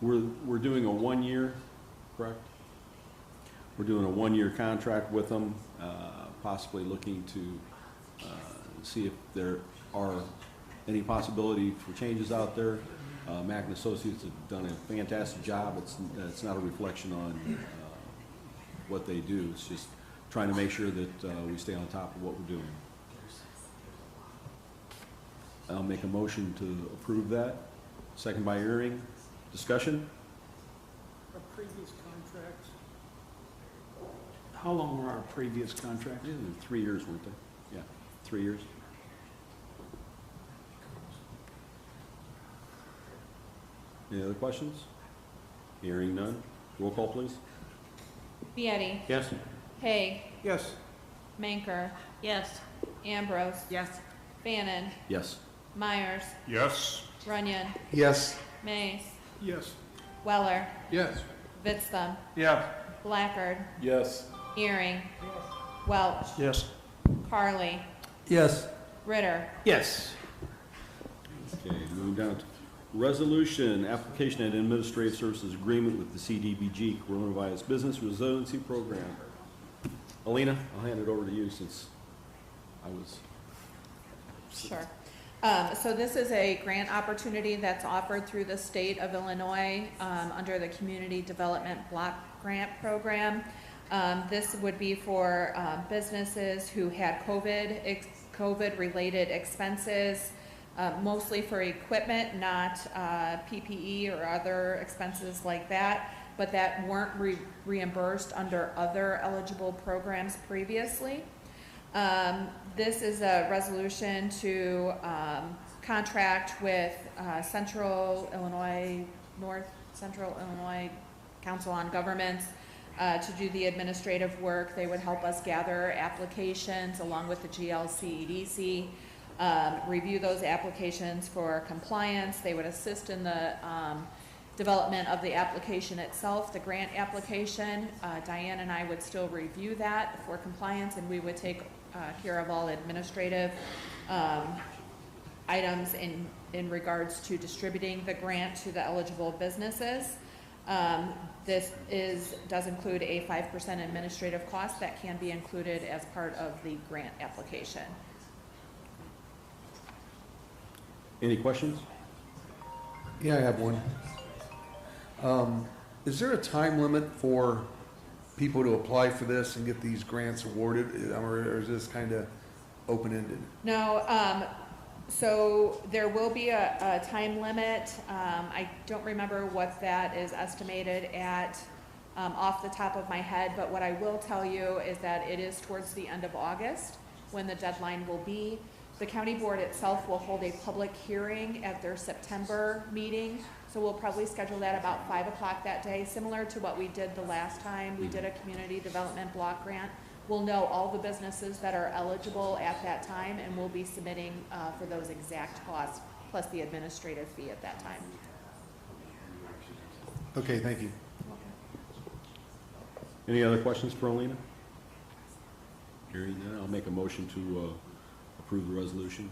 we're doing a 1 year, correct? We're doing a 1 year contract with them, possibly looking to see if there are any possibility for changes out there. Mack & Associates have done a fantastic job. It's not a reflection on what they do. It's just trying to make sure that we stay on top of what we're doing. I'll make a motion to approve that. Second by Ehring. Discussion? Our previous contracts, how long were our previous contracts? 3 years, weren't they? Yeah, 3 years. Any other questions? Hearing none. Roll call, please. Vietti. Yes. Haig. Yes. Manker. Yes. Ambrose. Yes. Fannin. Yes. Myers. Yes. Runyon. Yes. Mays. Yes. Weller. Yes. Fitzthum. Yes. Blackard. Yes. Earring. Welch. Yes. Carly. Yes. Ritter. Yes. Okay, moving down to resolution, application and administrative services agreement with the CDBG, Coronavirus Business Resiliency Program. Alina, I'll hand it over to you since I was. Sure. So this is a grant opportunity that's offered through the state of Illinois under the Community Development Block Grant Program. This would be for businesses who had COVID-related expenses, mostly for equipment, not PPE or other expenses like that, but that weren't reimbursed under other eligible programs previously. This is a resolution to contract with North Central Illinois Council on Governments to do the administrative work. They would help us gather applications along with the GLCEDC review those applications for compliance. They would assist in the development of the application itself, the grant application. Diane and I would still review that for compliance, and we would take care of all administrative items in regards to distributing the grant to the eligible businesses. This does include a 5% administrative cost that can be included as part of the grant application. Any questions? Yeah, I have one. Is there a time limit for people to apply for this and get these grants awarded, or is this kind of open-ended? No, so there will be a time limit. I don't remember what that is estimated at off the top of my head, but what I will tell you is that it is towards the end of August when the deadline will be. The county board itself will hold a public hearing at their September meeting, so we'll probably schedule that about 5 o'clock that day, similar to what we did the last time we did a community development block grant. We'll know all the businesses that are eligible at that time, and we'll be submitting for those exact costs, plus the administrative fee at that time. Okay, thank you. Any other questions for Alina? Hearing none, I'll make a motion to approve the resolution.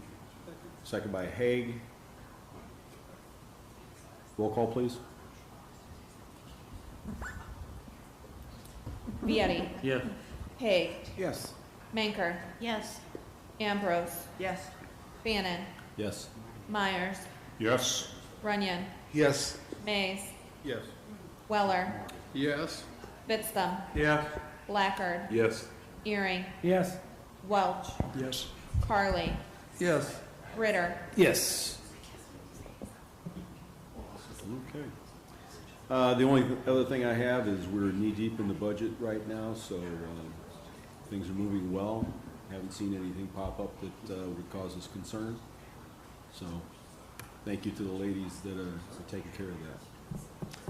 Second by Haig. Roll call, please. Vieti. Yes. Haig. Yes. Manker. Yes. Ambrose. Yes. Bannon. Yes. Myers. Yes. Runyon. Yes. Mays. Yes. Weller. Yes. Bitstham. Yes. Blackard. Yes. Earring. Yes. Welch. Yes. Carly. Yes. Ritter. Yes. Okay. The only other thing I have is we're knee-deep in the budget right now, so things are moving well. Haven't seen anything pop up that would cause us concern. So thank you to the ladies that are taking care of that.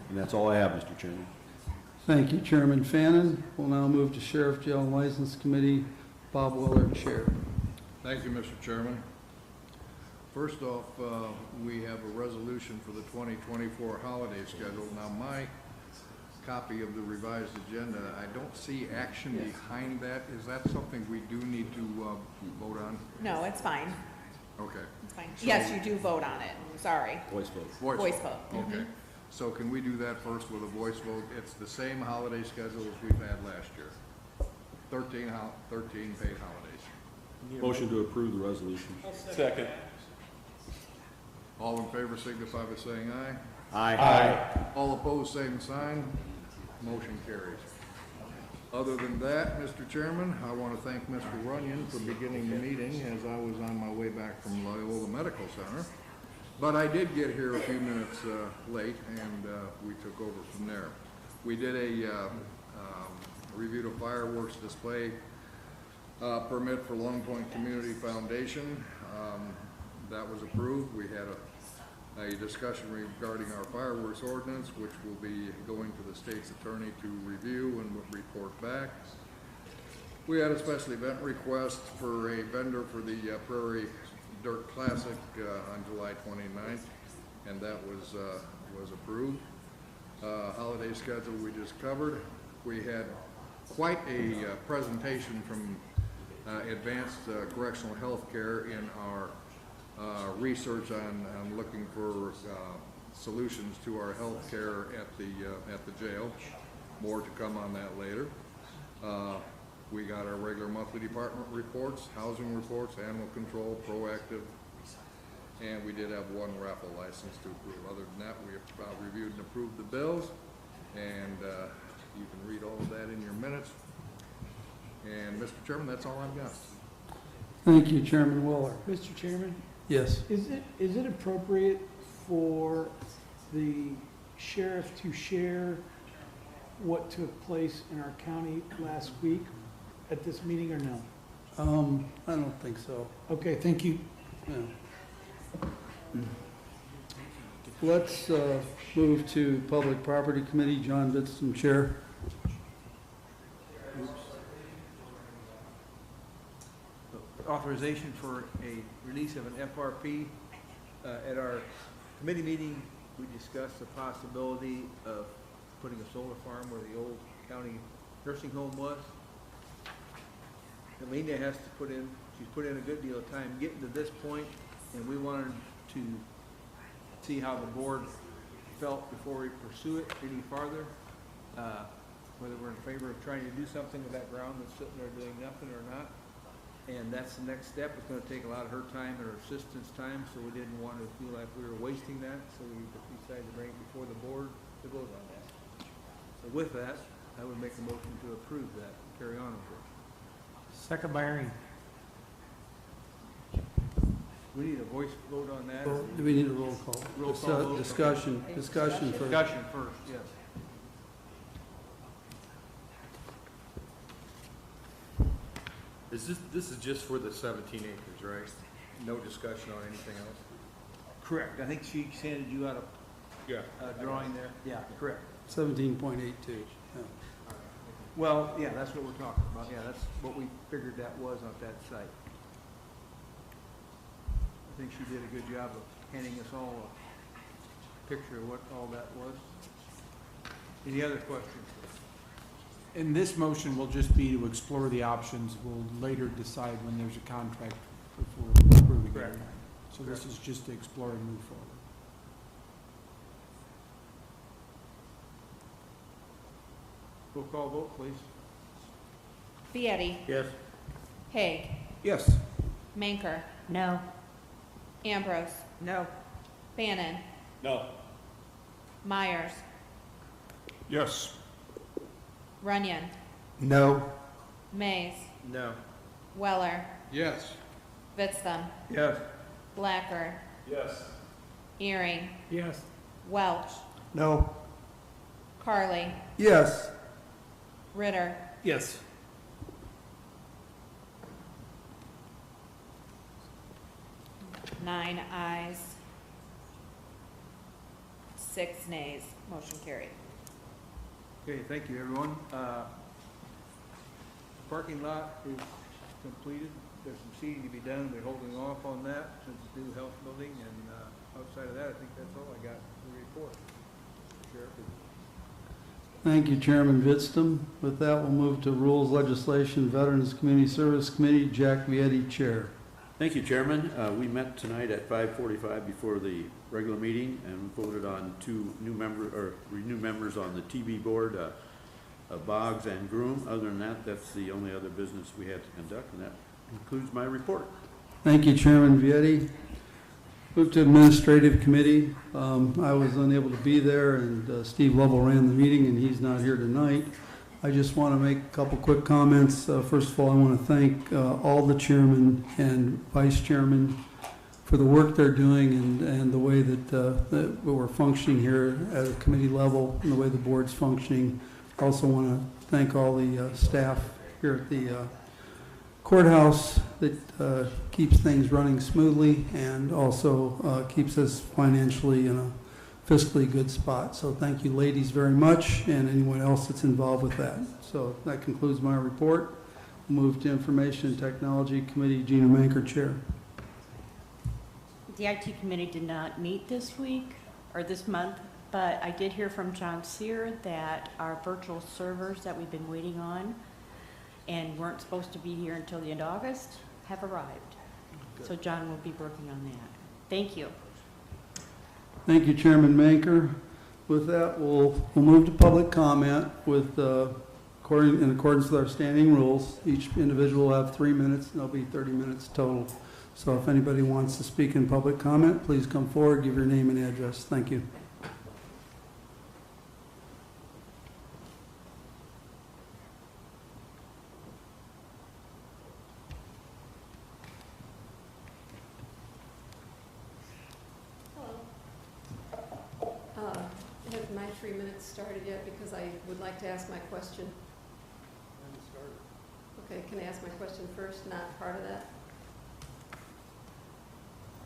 And that's all I have, Mr. Chairman. Thank you, Chairman Fannin. We'll now move to Sheriff Jail and License Committee. Bob Weller, Chair. Thank you, Mr. Chairman. First off, we have a resolution for the 2024 holiday schedule. Now, my copy of the revised agenda, I don't see action behind that. Is that something we do need to vote on? No, it's fine. Okay. It's fine. So- Yes, you do vote on it. Sorry. Voice vote. Voice vote. Okay. So can we do that first with a voice vote? It's the same holiday schedule as we've had last year. 13 paid holidays. Motion to approve the resolution. Second. All in favor signify by saying aye. Aye. All opposed, same sign. Motion carries. Other than that, Mr. Chairman, I want to thank Mr. Runyon for beginning the meeting as I was on my way back from Loyola Medical Center. But I did get here a few minutes late, and we took over from there. We did a review of fireworks display permit for Long Point Community Foundation. That was approved. We had a discussion regarding our fireworks ordinance, which will be going to the state's attorney to review and report back. We had a special event request for a vendor for the Prairie Dirt Classic on July 29th, and that was approved. Holiday schedule we just covered. We had quite a presentation from Advanced Correctional Health Care in our research on looking for solutions to our health care at the jail. More to come on that later. We got our regular monthly department reports, housing reports, animal control, proactive, and we did have one raffle license to approve. Other than that, we have reviewed and approved the bills, and you can read all of that in your minutes. And Mr. Chairman, that's all I've got. Thank you, Chairman Weller. Mr. Chairman, Yes. is it appropriate for the sheriff to share what took place in our county last week at this meeting, or no? I don't think so. Okay, thank you. Yeah. Let's move to Public Property Committee. John Bitstham, Chair. authorization for a release of an FRP. At our committee meeting, we discussed the possibility of putting a solar farm where the old county nursing home was. Alina has to she's put in a good deal of time getting to this point, and we wanted to see how the board felt before we pursue it any farther. Whether we're in favor of trying to do something with that ground that's sitting there doing nothing or not. And that's the next step. It's gonna take a lot of her time and her assistant's time, so we didn't want to feel like we were wasting that, so we decided to bring it before the board to vote on that. So with that, I would make a motion to approve that, carry on with it. Second by Irene. We need a voice vote on that? or- Do we need a roll call? Roll call vote. Discussion first. Discussion first, yes. This is just for the 17 acres, right? No discussion on anything else? Correct. I think she handed you out Yeah. a drawing there. Yeah, correct. 17.82. Well, yeah, that's what we're talking about. Yeah, that's what we figured that was on that site. I think she did a good job of handing us all a picture of what all that was. Any other questions? And this motion will just be to explore the options. We'll later decide when there's a contract before approving it. Correct. So this is just to explore and move forward. Roll call vote, please. Vieti, Yes. Haig, Yes. Manker, No. Ambrose, No. Bannon, No. Myers, Yes. Runyon, No. Mays, No. Weller, Yes. Vitstum, Yes. Blacker, Yes. Earring, Yes. Welch, No. Carly, Yes. Ritter, Yes. nine ayes, 6 nays, motion carried. Okay, thank you, everyone. Parking lot is completed. There's some seating to be done. We're holding off on that since it's new health building, and outside of that, I think that's all I got to report. Sheriff? Thank you, Chairman Vitstum. With that, we'll move to Rules, Legislation, Veterans Community Service Committee. Jack Vieti, Chair. Thank you, Chairman. We met tonight at 5:45 before the regular meeting and voted on two new members on the TB board, Boggs and Groom. Other than that, that's the only other business we had to conduct, and that concludes my report. Thank you, Chairman Vieti. Move to Administrative Committee. I was unable to be there, and Steve Lovell ran the meeting, and he's not here tonight. I just want to make a couple quick comments. First of all, I want to thank all the chairmen and vice chairmen for the work they're doing and the way that we're functioning here at a committee level and the way the board's functioning. I also want to thank all the staff here at the courthouse that keeps things running smoothly and also keeps us financially in a fiscally good spot. So thank you ladies very much and anyone else that's involved with that. So that concludes my report. Move to Information and Technology Committee, Gina Manker, Chair. The IT committee did not meet this week or this month, but I did hear from John Sear that our virtual servers that we've been waiting on and weren't supposed to be here until the end of August have arrived. So John will be working on that. Thank you. Thank you, Chairman Manker. With that, we'll move to public comment with, in accordance with our standing rules. Each individual will have 3 minutes, and there'll be 30 minutes total. So if anybody wants to speak in public comment, please come forward, give your name and address. Thank you. Have my 3 minutes started yet? Because I would like to ask my question. Okay, can I ask my question first, not part of that?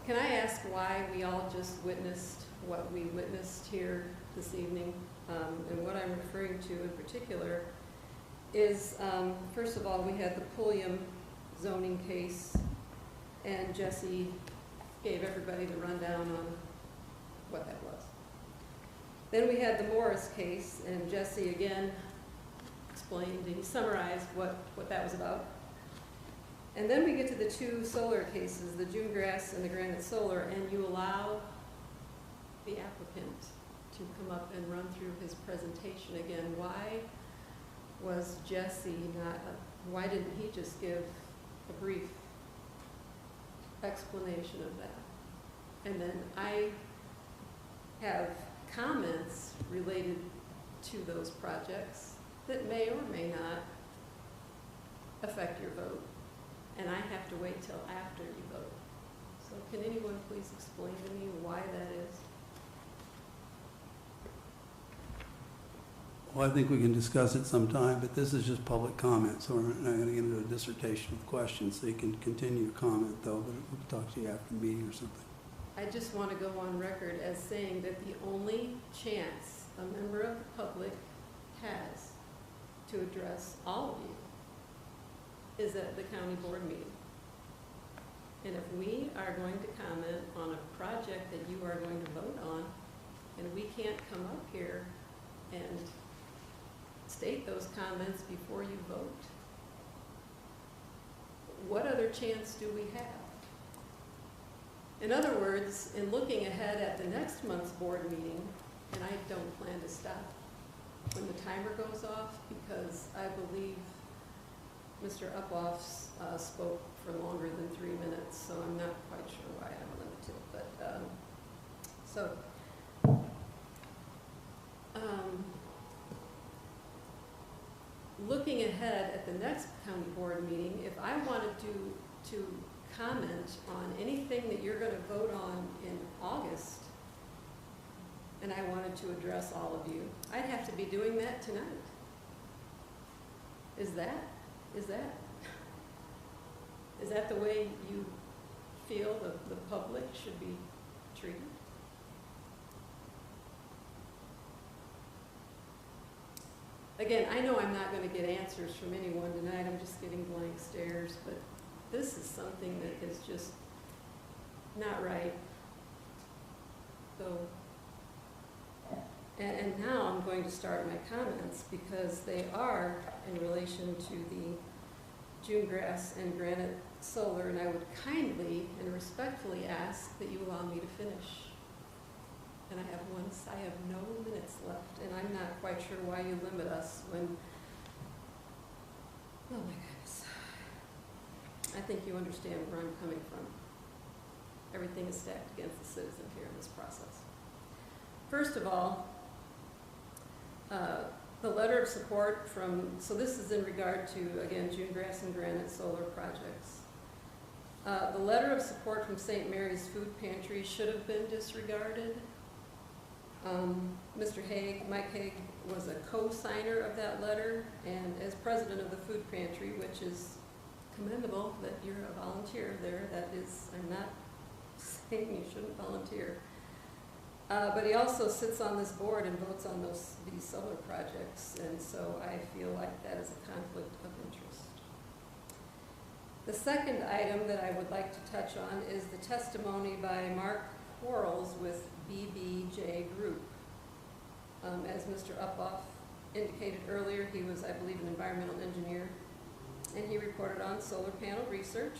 Can I ask why we all just witnessed what we witnessed here this evening? And what I'm referring to in particular is, first of all, we had the Pulliam zoning case and Jesse gave everybody the rundown on what that was. Then we had the Morris case, and Jesse again explained, and he summarized what that was about. And then we get to the two solar cases, the June grass and the granite solar, and you allow the applicant to come up and run through his presentation again. Why was Jesse not, why didn't he just give a brief explanation of that? And then I have comments related to those projects that may or may not affect your vote. And I have to wait till after you vote. So can anyone please explain to me why that is? Well, I think we can discuss it sometime, but this is just public comment, so we're not going to get into a dissertation of questions. So you can continue to comment, though, but we'll talk to you after the meeting or something. I just want to go on record as saying that the only chance a member of the public has to address all of you is at the county board meeting. And if we are going to comment on a project that you are going to vote on, and we can't come up here and state those comments before you vote, what other chance do we have? In other words, in looking ahead at the next month's board meeting, and I don't plan to stop when the timer goes off, because I believe Mr. Uphoff spoke for longer than 3 minutes, so I'm not quite sure why I'm limited. But looking ahead at the next county board meeting, if I wanted to comment on anything that you're going to vote on in August, and I wanted to address all of you, I'd have to be doing that tonight. Is that the way you feel the public should be treated? Again, I know I'm not going to get answers from anyone tonight. I'm just getting blank stares, but this is something that is just not right. So, and now I'm going to start my comments because they are in relation to the June grass and granite solar, and I would kindly and respectfully ask that you allow me to finish. And I have no minutes left, and I'm not quite sure why you limit us when, oh my goodness. I think you understand where I'm coming from. Everything is stacked against the citizen here in this process. First of all, the letter of support from, so this is in regard to, again, June grass and granite solar projects. The letter of support from St. Mary's Food Pantry should have been disregarded. Mr. Haig, Mike Haig, was a co-signer of that letter, and as president of the food pantry, which is commendable that you're a volunteer there, that is, I'm not saying you shouldn't volunteer. But he also sits on this board and votes on these solar projects, and so I feel like that is a conflict of interest. The second item that I would like to touch on is the testimony by Mark Quarles with BBJ Group. As Mr. Uphoff indicated earlier, he was, I believe, an environmental engineer, and he reported on solar panel research.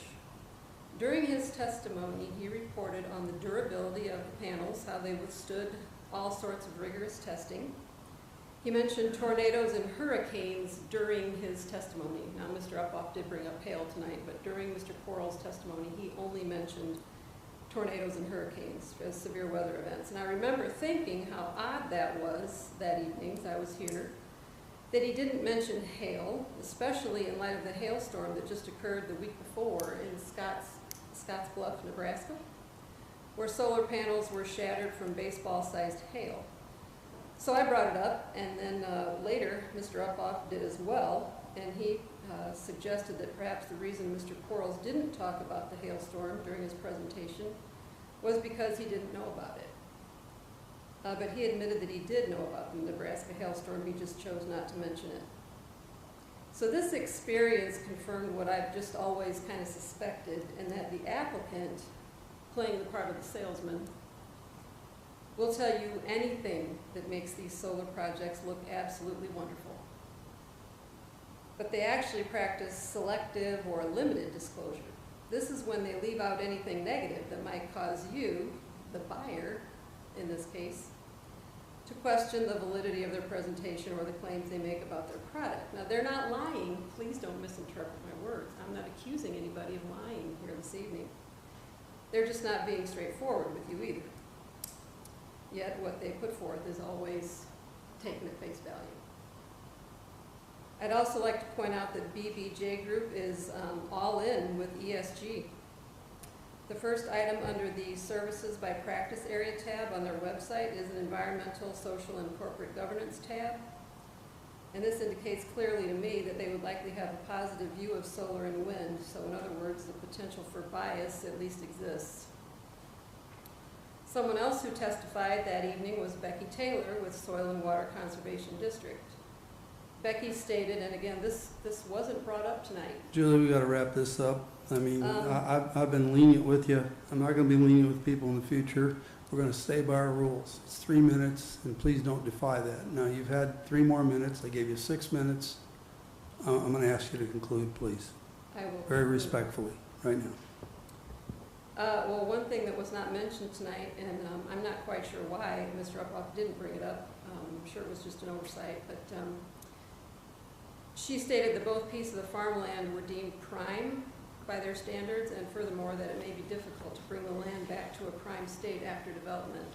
During his testimony, he reported on the durability of the panels, how they withstood all sorts of rigorous testing. He mentioned tornadoes and hurricanes during his testimony. Now, Mr. Uphoff did bring up hail tonight, but during Mr. Quarles' testimony, he only mentioned tornadoes and hurricanes as severe weather events. And I remember thinking how odd that was that evening, as I was here, that he didn't mention hail, especially in light of the hailstorm that just occurred the week before in Scottsbluff, Nebraska, where solar panels were shattered from baseball-sized hail. So I brought it up, and then later Mr. Uphoff did as well, and he suggested that perhaps the reason Mr. Quarles didn't talk about the hailstorm during his presentation was because he didn't know about it. But he admitted that he did know about the Nebraska hailstorm, he just chose not to mention it. So this experience confirmed what I've just always kind of suspected, and that the applicant, playing the part of the salesman, will tell you anything that makes these solar projects look absolutely wonderful. But they actually practice selective or limited disclosure. This is when they leave out anything negative that might cause you, the buyer in this case, to question the validity of their presentation or the claims they make about their product. Now, they're not lying. Please don't misinterpret my words. I'm not accusing anybody of lying here this evening. They're just not being straightforward with you either. Yet what they put forth is always taken at face value. I'd also like to point out that BBJ Group is all in with ESG. The first item under the Services by Practice area tab on their website is an Environmental, Social, and Corporate Governance tab. And this indicates clearly to me that they would likely have a positive view of solar and wind. So in other words, the potential for bias at least exists. Someone else who testified that evening was Becky Taylor with Soil and Water Conservation District. Becky stated, and again, this wasn't brought up tonight. Julie, we gotta wrap this up. I mean, I've been lenient with you. I'm not gonna be lenient with people in the future. We're gonna stay by our rules. It's 3 minutes, and please don't defy that. Now, you've had 3 more minutes. I gave you 6 minutes. I'm gonna ask you to conclude, please. I will. Very conclude. respectfully, right now. Well, one thing that was not mentioned tonight, and I'm not quite sure why Mr. Uphoff didn't bring it up. I'm sure it was just an oversight, but she stated that both pieces of farmland were deemed prime by their standards, and furthermore that it may be difficult to bring the land back to a prime state after development.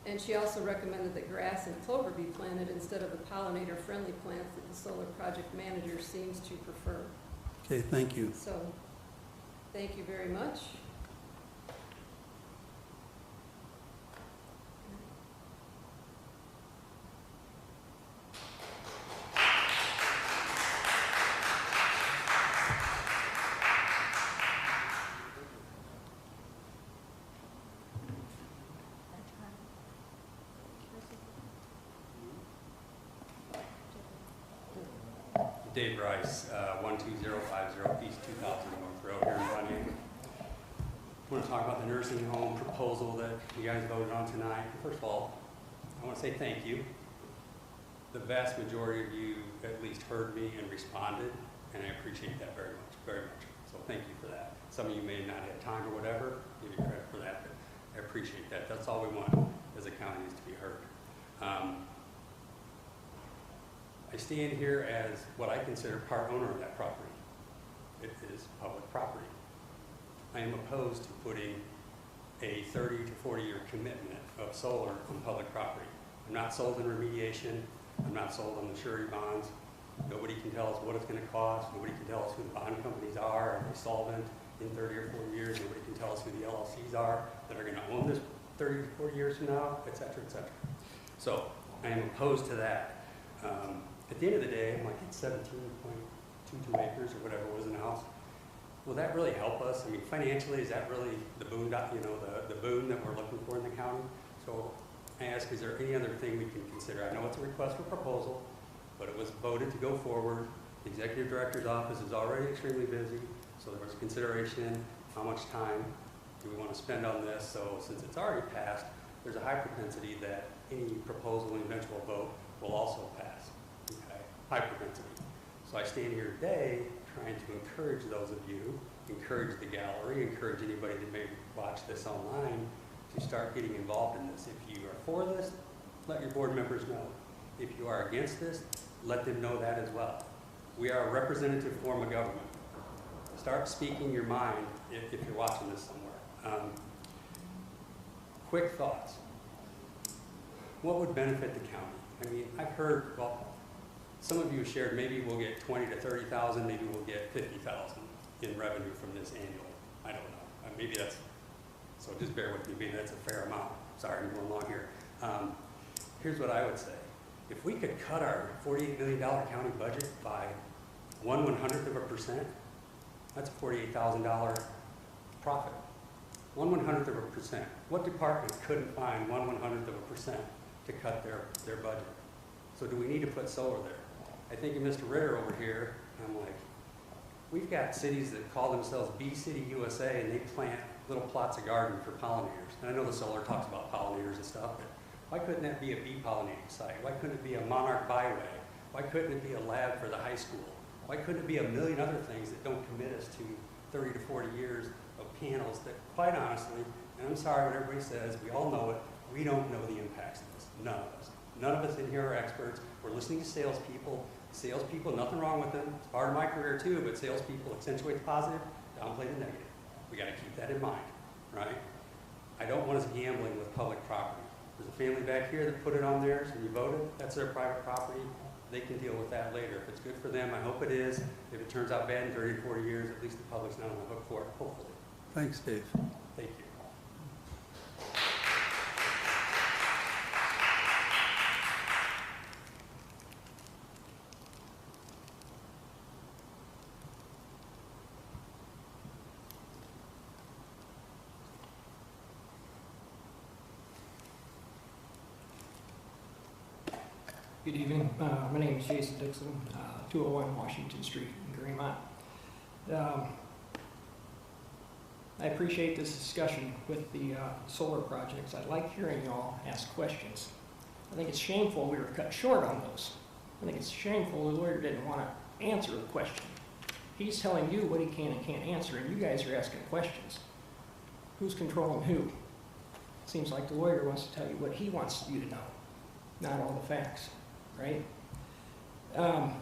And she also recommended that grass and clover be planted instead of the pollinator-friendly plants that the solar project manager seems to prefer. Okay, thank you. So, thank you very much. Dave Rice, 12050 East 2000 North Road here in Runyon. I want to talk about the nursing home proposal that you guys voted on tonight. First of all, I want to say thank you. The vast majority of you at least heard me and responded, and I appreciate that very much, very much. So thank you for that. Some of you may not have time or whatever, give you credit for that, but I appreciate that. That's all we want as a county is to be heard. I stand here as what I consider part owner of that property. It is public property. I am opposed to putting a 30 to 40 year commitment of solar on public property. I'm not sold in remediation. I'm not sold on the surety bonds. Nobody can tell us what it's going to cost. Nobody can tell us who the bond companies are they solvent in 30 or 40 years. Nobody can tell us who the LLCs are that are going to own this 30 to 40 years from now, et cetera, et cetera. So I am opposed to that. At the end of the day, I'm like, it's 17.22 acres or whatever it was in the house. Will that really help us? I mean, financially, is that really the boon, the boon that we're looking for in the county? So I ask, is there any other thing we can consider? I know it's a request for proposal, but it was voted to go forward. The executive director's office is already extremely busy, so there was consideration, how much time do we want to spend on this? So since it's already passed, there's a high propensity that any proposal and eventual vote will also pass. Okay? High propensity. So I stand here today trying to encourage those of you, encourage the gallery, encourage anybody that may watch this online to start getting involved in this. If you are for this, let your board members know. If you are against this, let them know that as well. We are a representative form of government. Start speaking your mind if you're watching this somewhere. Quick thoughts. What would benefit the county? I mean, I've heard, well, some of you shared maybe we'll get 20 to 30,000, maybe we'll get 50,000 in revenue from this annually. I don't know. Maybe that's, so just bear with me, maybe that's a fair amount. Sorry, I'm going long here. Here's what I would say. If we could cut our $48 million county budget by 1/100%, that's a $48,000 profit. 1/100%. What department couldn't find 1/100% to cut their budget? So do we need to put solar there? I think of Mr. Ritter over here, and I'm like, we've got cities that call themselves Bee City USA, and they plant little plots of garden for pollinators. And I know the solar talks about pollinators and stuff, but why couldn't that be a bee pollinating site? Why couldn't it be a monarch byway? Why couldn't it be a lab for the high school? Why couldn't it be a million other things that don't commit us to 30 to 40 years of panels that, quite honestly, and I'm sorry what everybody says, we all know it, we don't know the impacts of this. None of us. None of us in here are experts. We're listening to salespeople. Salespeople, nothing wrong with them. It's part of my career too, but salespeople accentuate the positive, downplay the negative. We got to keep that in mind, right? I don't want us gambling with public property. There's a family back here that put it on theirs and you voted. That's their private property. They can deal with that later. If it's good for them, I hope it is. If it turns out bad in 30 to 40 years, at least the public's not on the hook for it, hopefully. Thanks, Dave. Thank you. Good evening. My name is Jason Dixon, 201 Washington Street in Greenmont. I appreciate this discussion with the solar projects. I like hearing y'all ask questions. I think it's shameful we were cut short on those. I think it's shameful the lawyer didn't want to answer the question. He's telling you what he can and can't answer, and you guys are asking questions. Who's controlling who? Seems like the lawyer wants to tell you what he wants you to know, not all the facts. Right? I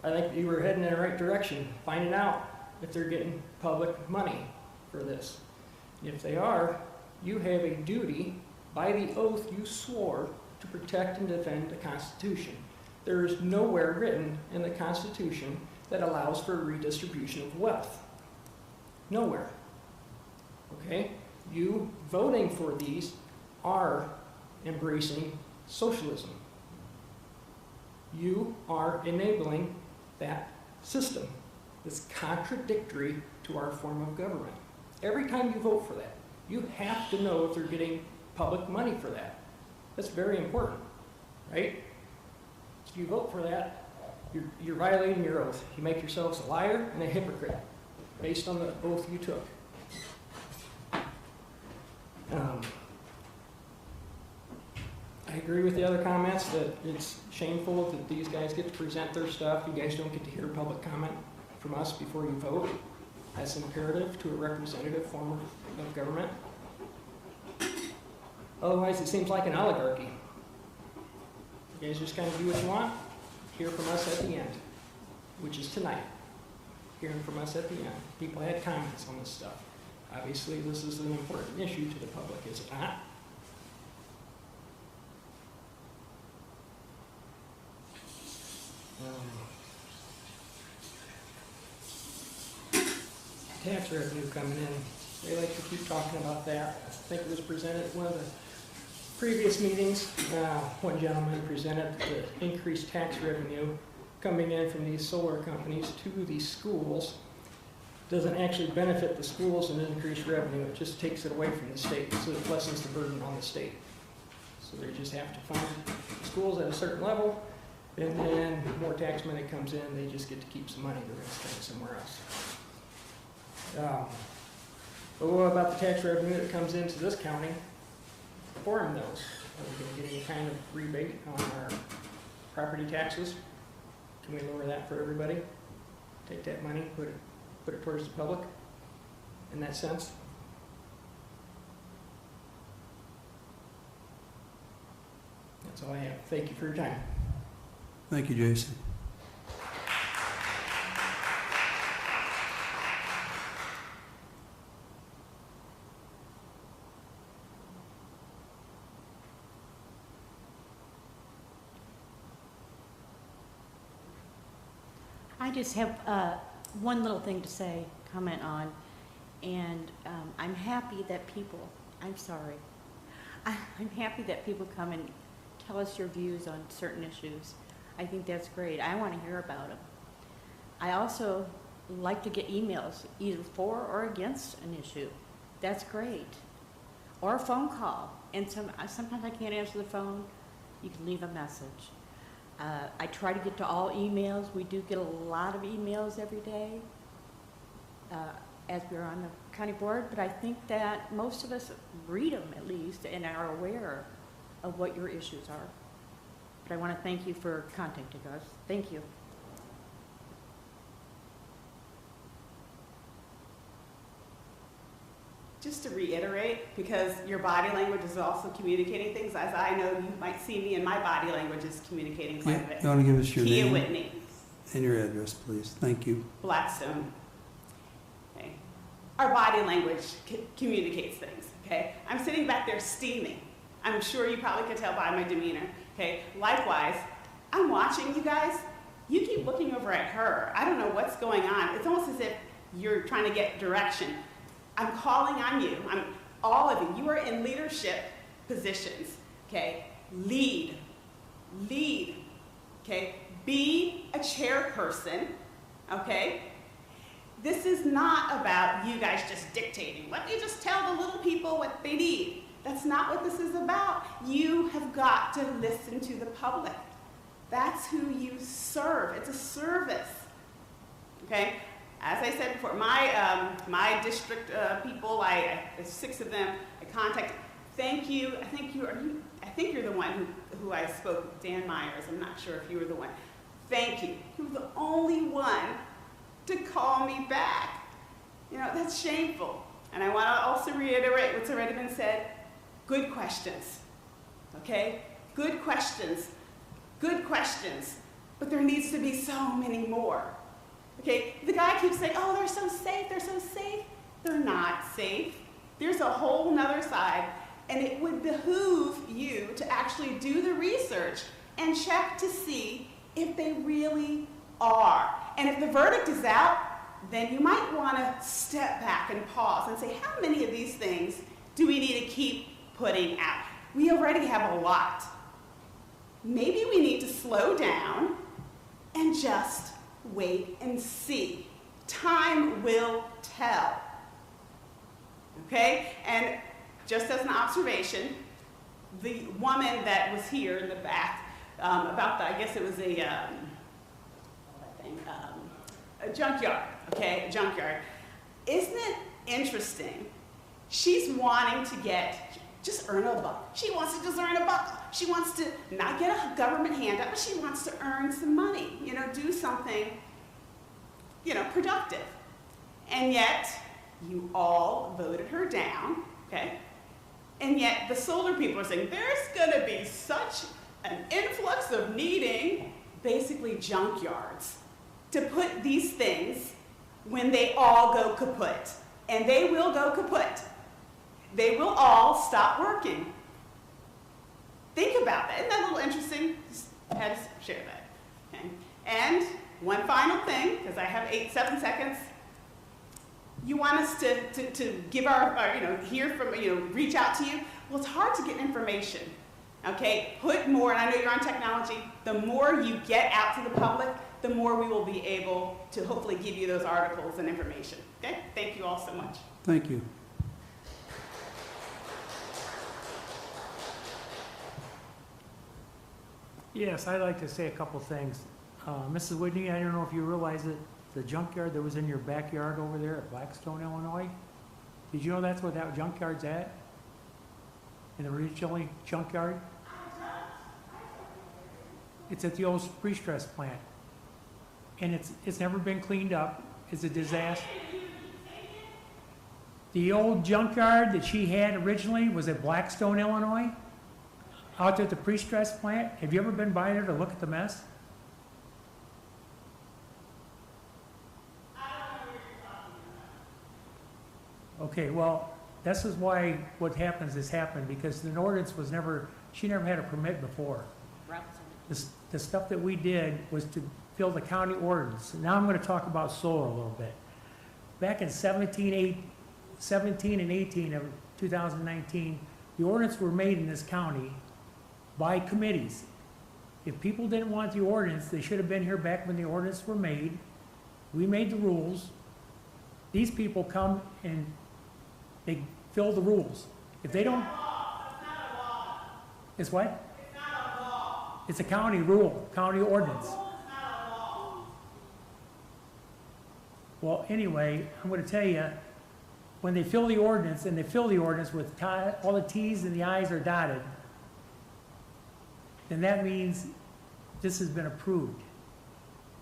think you were heading in the right direction, finding out if they're getting public money for this. And if they are, you have a duty, by the oath you swore, to protect and defend the Constitution. There is nowhere written in the Constitution that allows for redistribution of wealth. Nowhere. Okay? You voting for these are embracing socialism. You are enabling that system that's contradictory to our form of government. Every time you vote for that, you have to know if they're getting public money for that. That's very important, right? If you vote for that, you're violating your oath. You make yourselves a liar and a hypocrite based on the oath you took. I agree with the other comments that it's shameful that these guys get to present their stuff. You guys don't get to hear public comment from us before you vote. That's imperative to a representative form of government. Otherwise, it seems like an oligarchy. You guys just kind of do what you want, hear from us at the end, which is tonight. Hearing from us at the end. People had comments on this stuff. Obviously, this is an important issue to the public, is it not? Tax revenue coming in. They like to keep talking about that. I think it was presented at one of the previous meetings. One gentleman presented the increased tax revenue coming in from these solar companies to these schools. Doesn't actually benefit the schools and increase revenue. It just takes it away from the state, so it lessens the burden on the state. So they just have to fund schools at a certain level, and then more tax money comes in, they just get to keep some money, the rest of it somewhere else. But what about the tax revenue that comes into this county from those? Are we going to get any kind of rebate on our property taxes? Can we lower that for everybody? Take that money, put it towards the public in that sense? That's all I have. Thank you for your time. Thank you, Jason. I just have one little thing to say, comment on, and I'm happy that people, I'm happy that people come and tell us your views on certain issues. I think that's great. I want to hear about them. I also like to get emails, either for or against an issue. That's great. Or a phone call. And sometimes I can't answer the phone. You can leave a message. I try to get to all emails. We do get a lot of emails every day as we're on the county board, but I think that most of us read them at least and are aware of what your issues are. But I want to thank you for contacting us. Thank you. Just to reiterate, because your body language is also communicating things, as I know you might see me and my body language is communicating quite a bit. You want to give us your Kia name Whitney, and your address, please? Thank you. Blackstone. Okay. Our body language communicates things, okay? I'm sitting back there steaming. I'm sure you probably could tell by my demeanor, okay? Likewise, I'm watching you guys. You keep looking over at her. I don't know what's going on. It's almost as if you're trying to get direction. I'm calling on you. All of you. You are in leadership positions, okay? Lead. Okay? Be a chairperson, okay? This is not about you guys just dictating. Let me just tell the little people what they need. That's not what this is about. You have got to listen to the public. That's who you serve. It's a service, okay? As I said before, my district people, there's 6 of them, I contacted. Thank you. I think you're the one who I spoke with, Dan Myers. I'm not sure if you were the one. Thank you. You were the only one to call me back. You know, that's shameful. And I want to also reiterate what's already been said. Good questions, okay? Good questions. But there needs to be so many more. Okay, the guy keeps saying, oh, they're so safe, they're so safe. They're not safe. There's a whole nother side, and it would behoove you to actually do the research and check to see if they really are. And if the verdict is out, then you might want to step back and pause and say, how many of these things do we need to keep putting out? We already have a lot. Maybe we need to slow down and just wait and see. Time will tell. Okay? And just as an observation, the woman that was here in the back, I guess it was a junkyard, okay? A junkyard. Isn't it interesting? She's wanting to just earn a buck. She wants to just earn a buck. She wants to not get a government handout, but she wants to earn some money, do something, productive. And yet, you all voted her down, okay? And yet, the solar people are saying, there's gonna be such an influx of needing, basically junkyards, to put these things when they all go kaput. And they will go kaput. They will all stop working. Think about that. Isn't that a little interesting? Just had to share that. Okay. And one final thing, because I have 7 seconds. You want us to give hear from, reach out to you? Well, it's hard to get information. Okay, put more, and I know you're on technology, the more you get out to the public, the more we will be able to hopefully give you those articles and information. Okay, thank you all so much. Thank you. Yes, I'd like to say a couple things. Mrs. Whitney, I don't know if you realize that the junkyard that was in your backyard over there at Blackstone, Illinois, did you know that's where that junkyard's at? In the original junkyard? It's at the old pre-stress plant. And it's never been cleaned up. It's a disaster. The old junkyard that she had originally was at Blackstone, Illinois, out there at the pre-stress plant. Have you ever been by there to look at the mess? Okay, well, this is why what happens has happened, because the ordinance was she never had a permit before. The stuff that we did was to fill the county ordinance. Now I'm going to talk about solar a little bit. Back in 17 and 18 of 2019, the ordinance were made in this county by committees. If people didn't want the ordinance, they should have been here back when the ordinance were made. We made the rules. These people come and they fill the rules. If they don't... It's what? It's not a law. It's a county rule, county ordinance. Well, anyway, I'm gonna tell you, when they fill the ordinance, and they fill the ordinance with all the Ts and the Is are dotted, then that means this has been approved.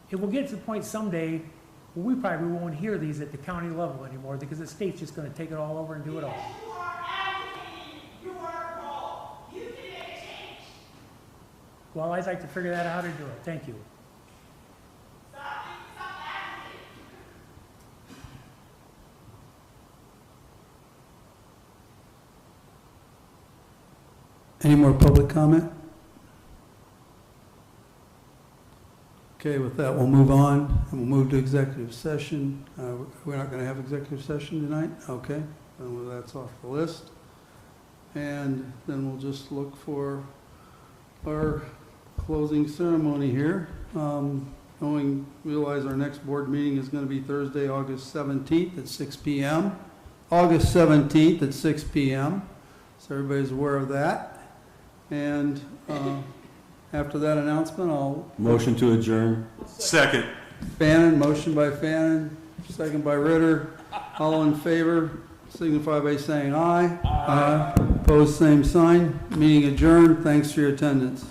It will get to the point someday where we probably won't hear these at the county level anymore because the state's just gonna take it all over and do it all. You are advocating your role. You can make a change. Well, I'd like to figure out how to do it. Thank you. Stop advocating. Any more public comment? Okay, with that, we'll move on, and we'll move to executive session. We're not going to have executive session tonight? Okay, then that's off the list. And then we'll just look for our closing ceremony here. Realize our next board meeting is going to be Thursday, August 17th at 6 p.m. August 17th at 6 p.m. So everybody's aware of that. And after that announcement, I'll... Motion to adjourn. Second. Fannin, motion by Fannin, second by Ritter. All in favor, signify by saying aye. Aye. Opposed, same sign. Meeting adjourned. Thanks for your attendance.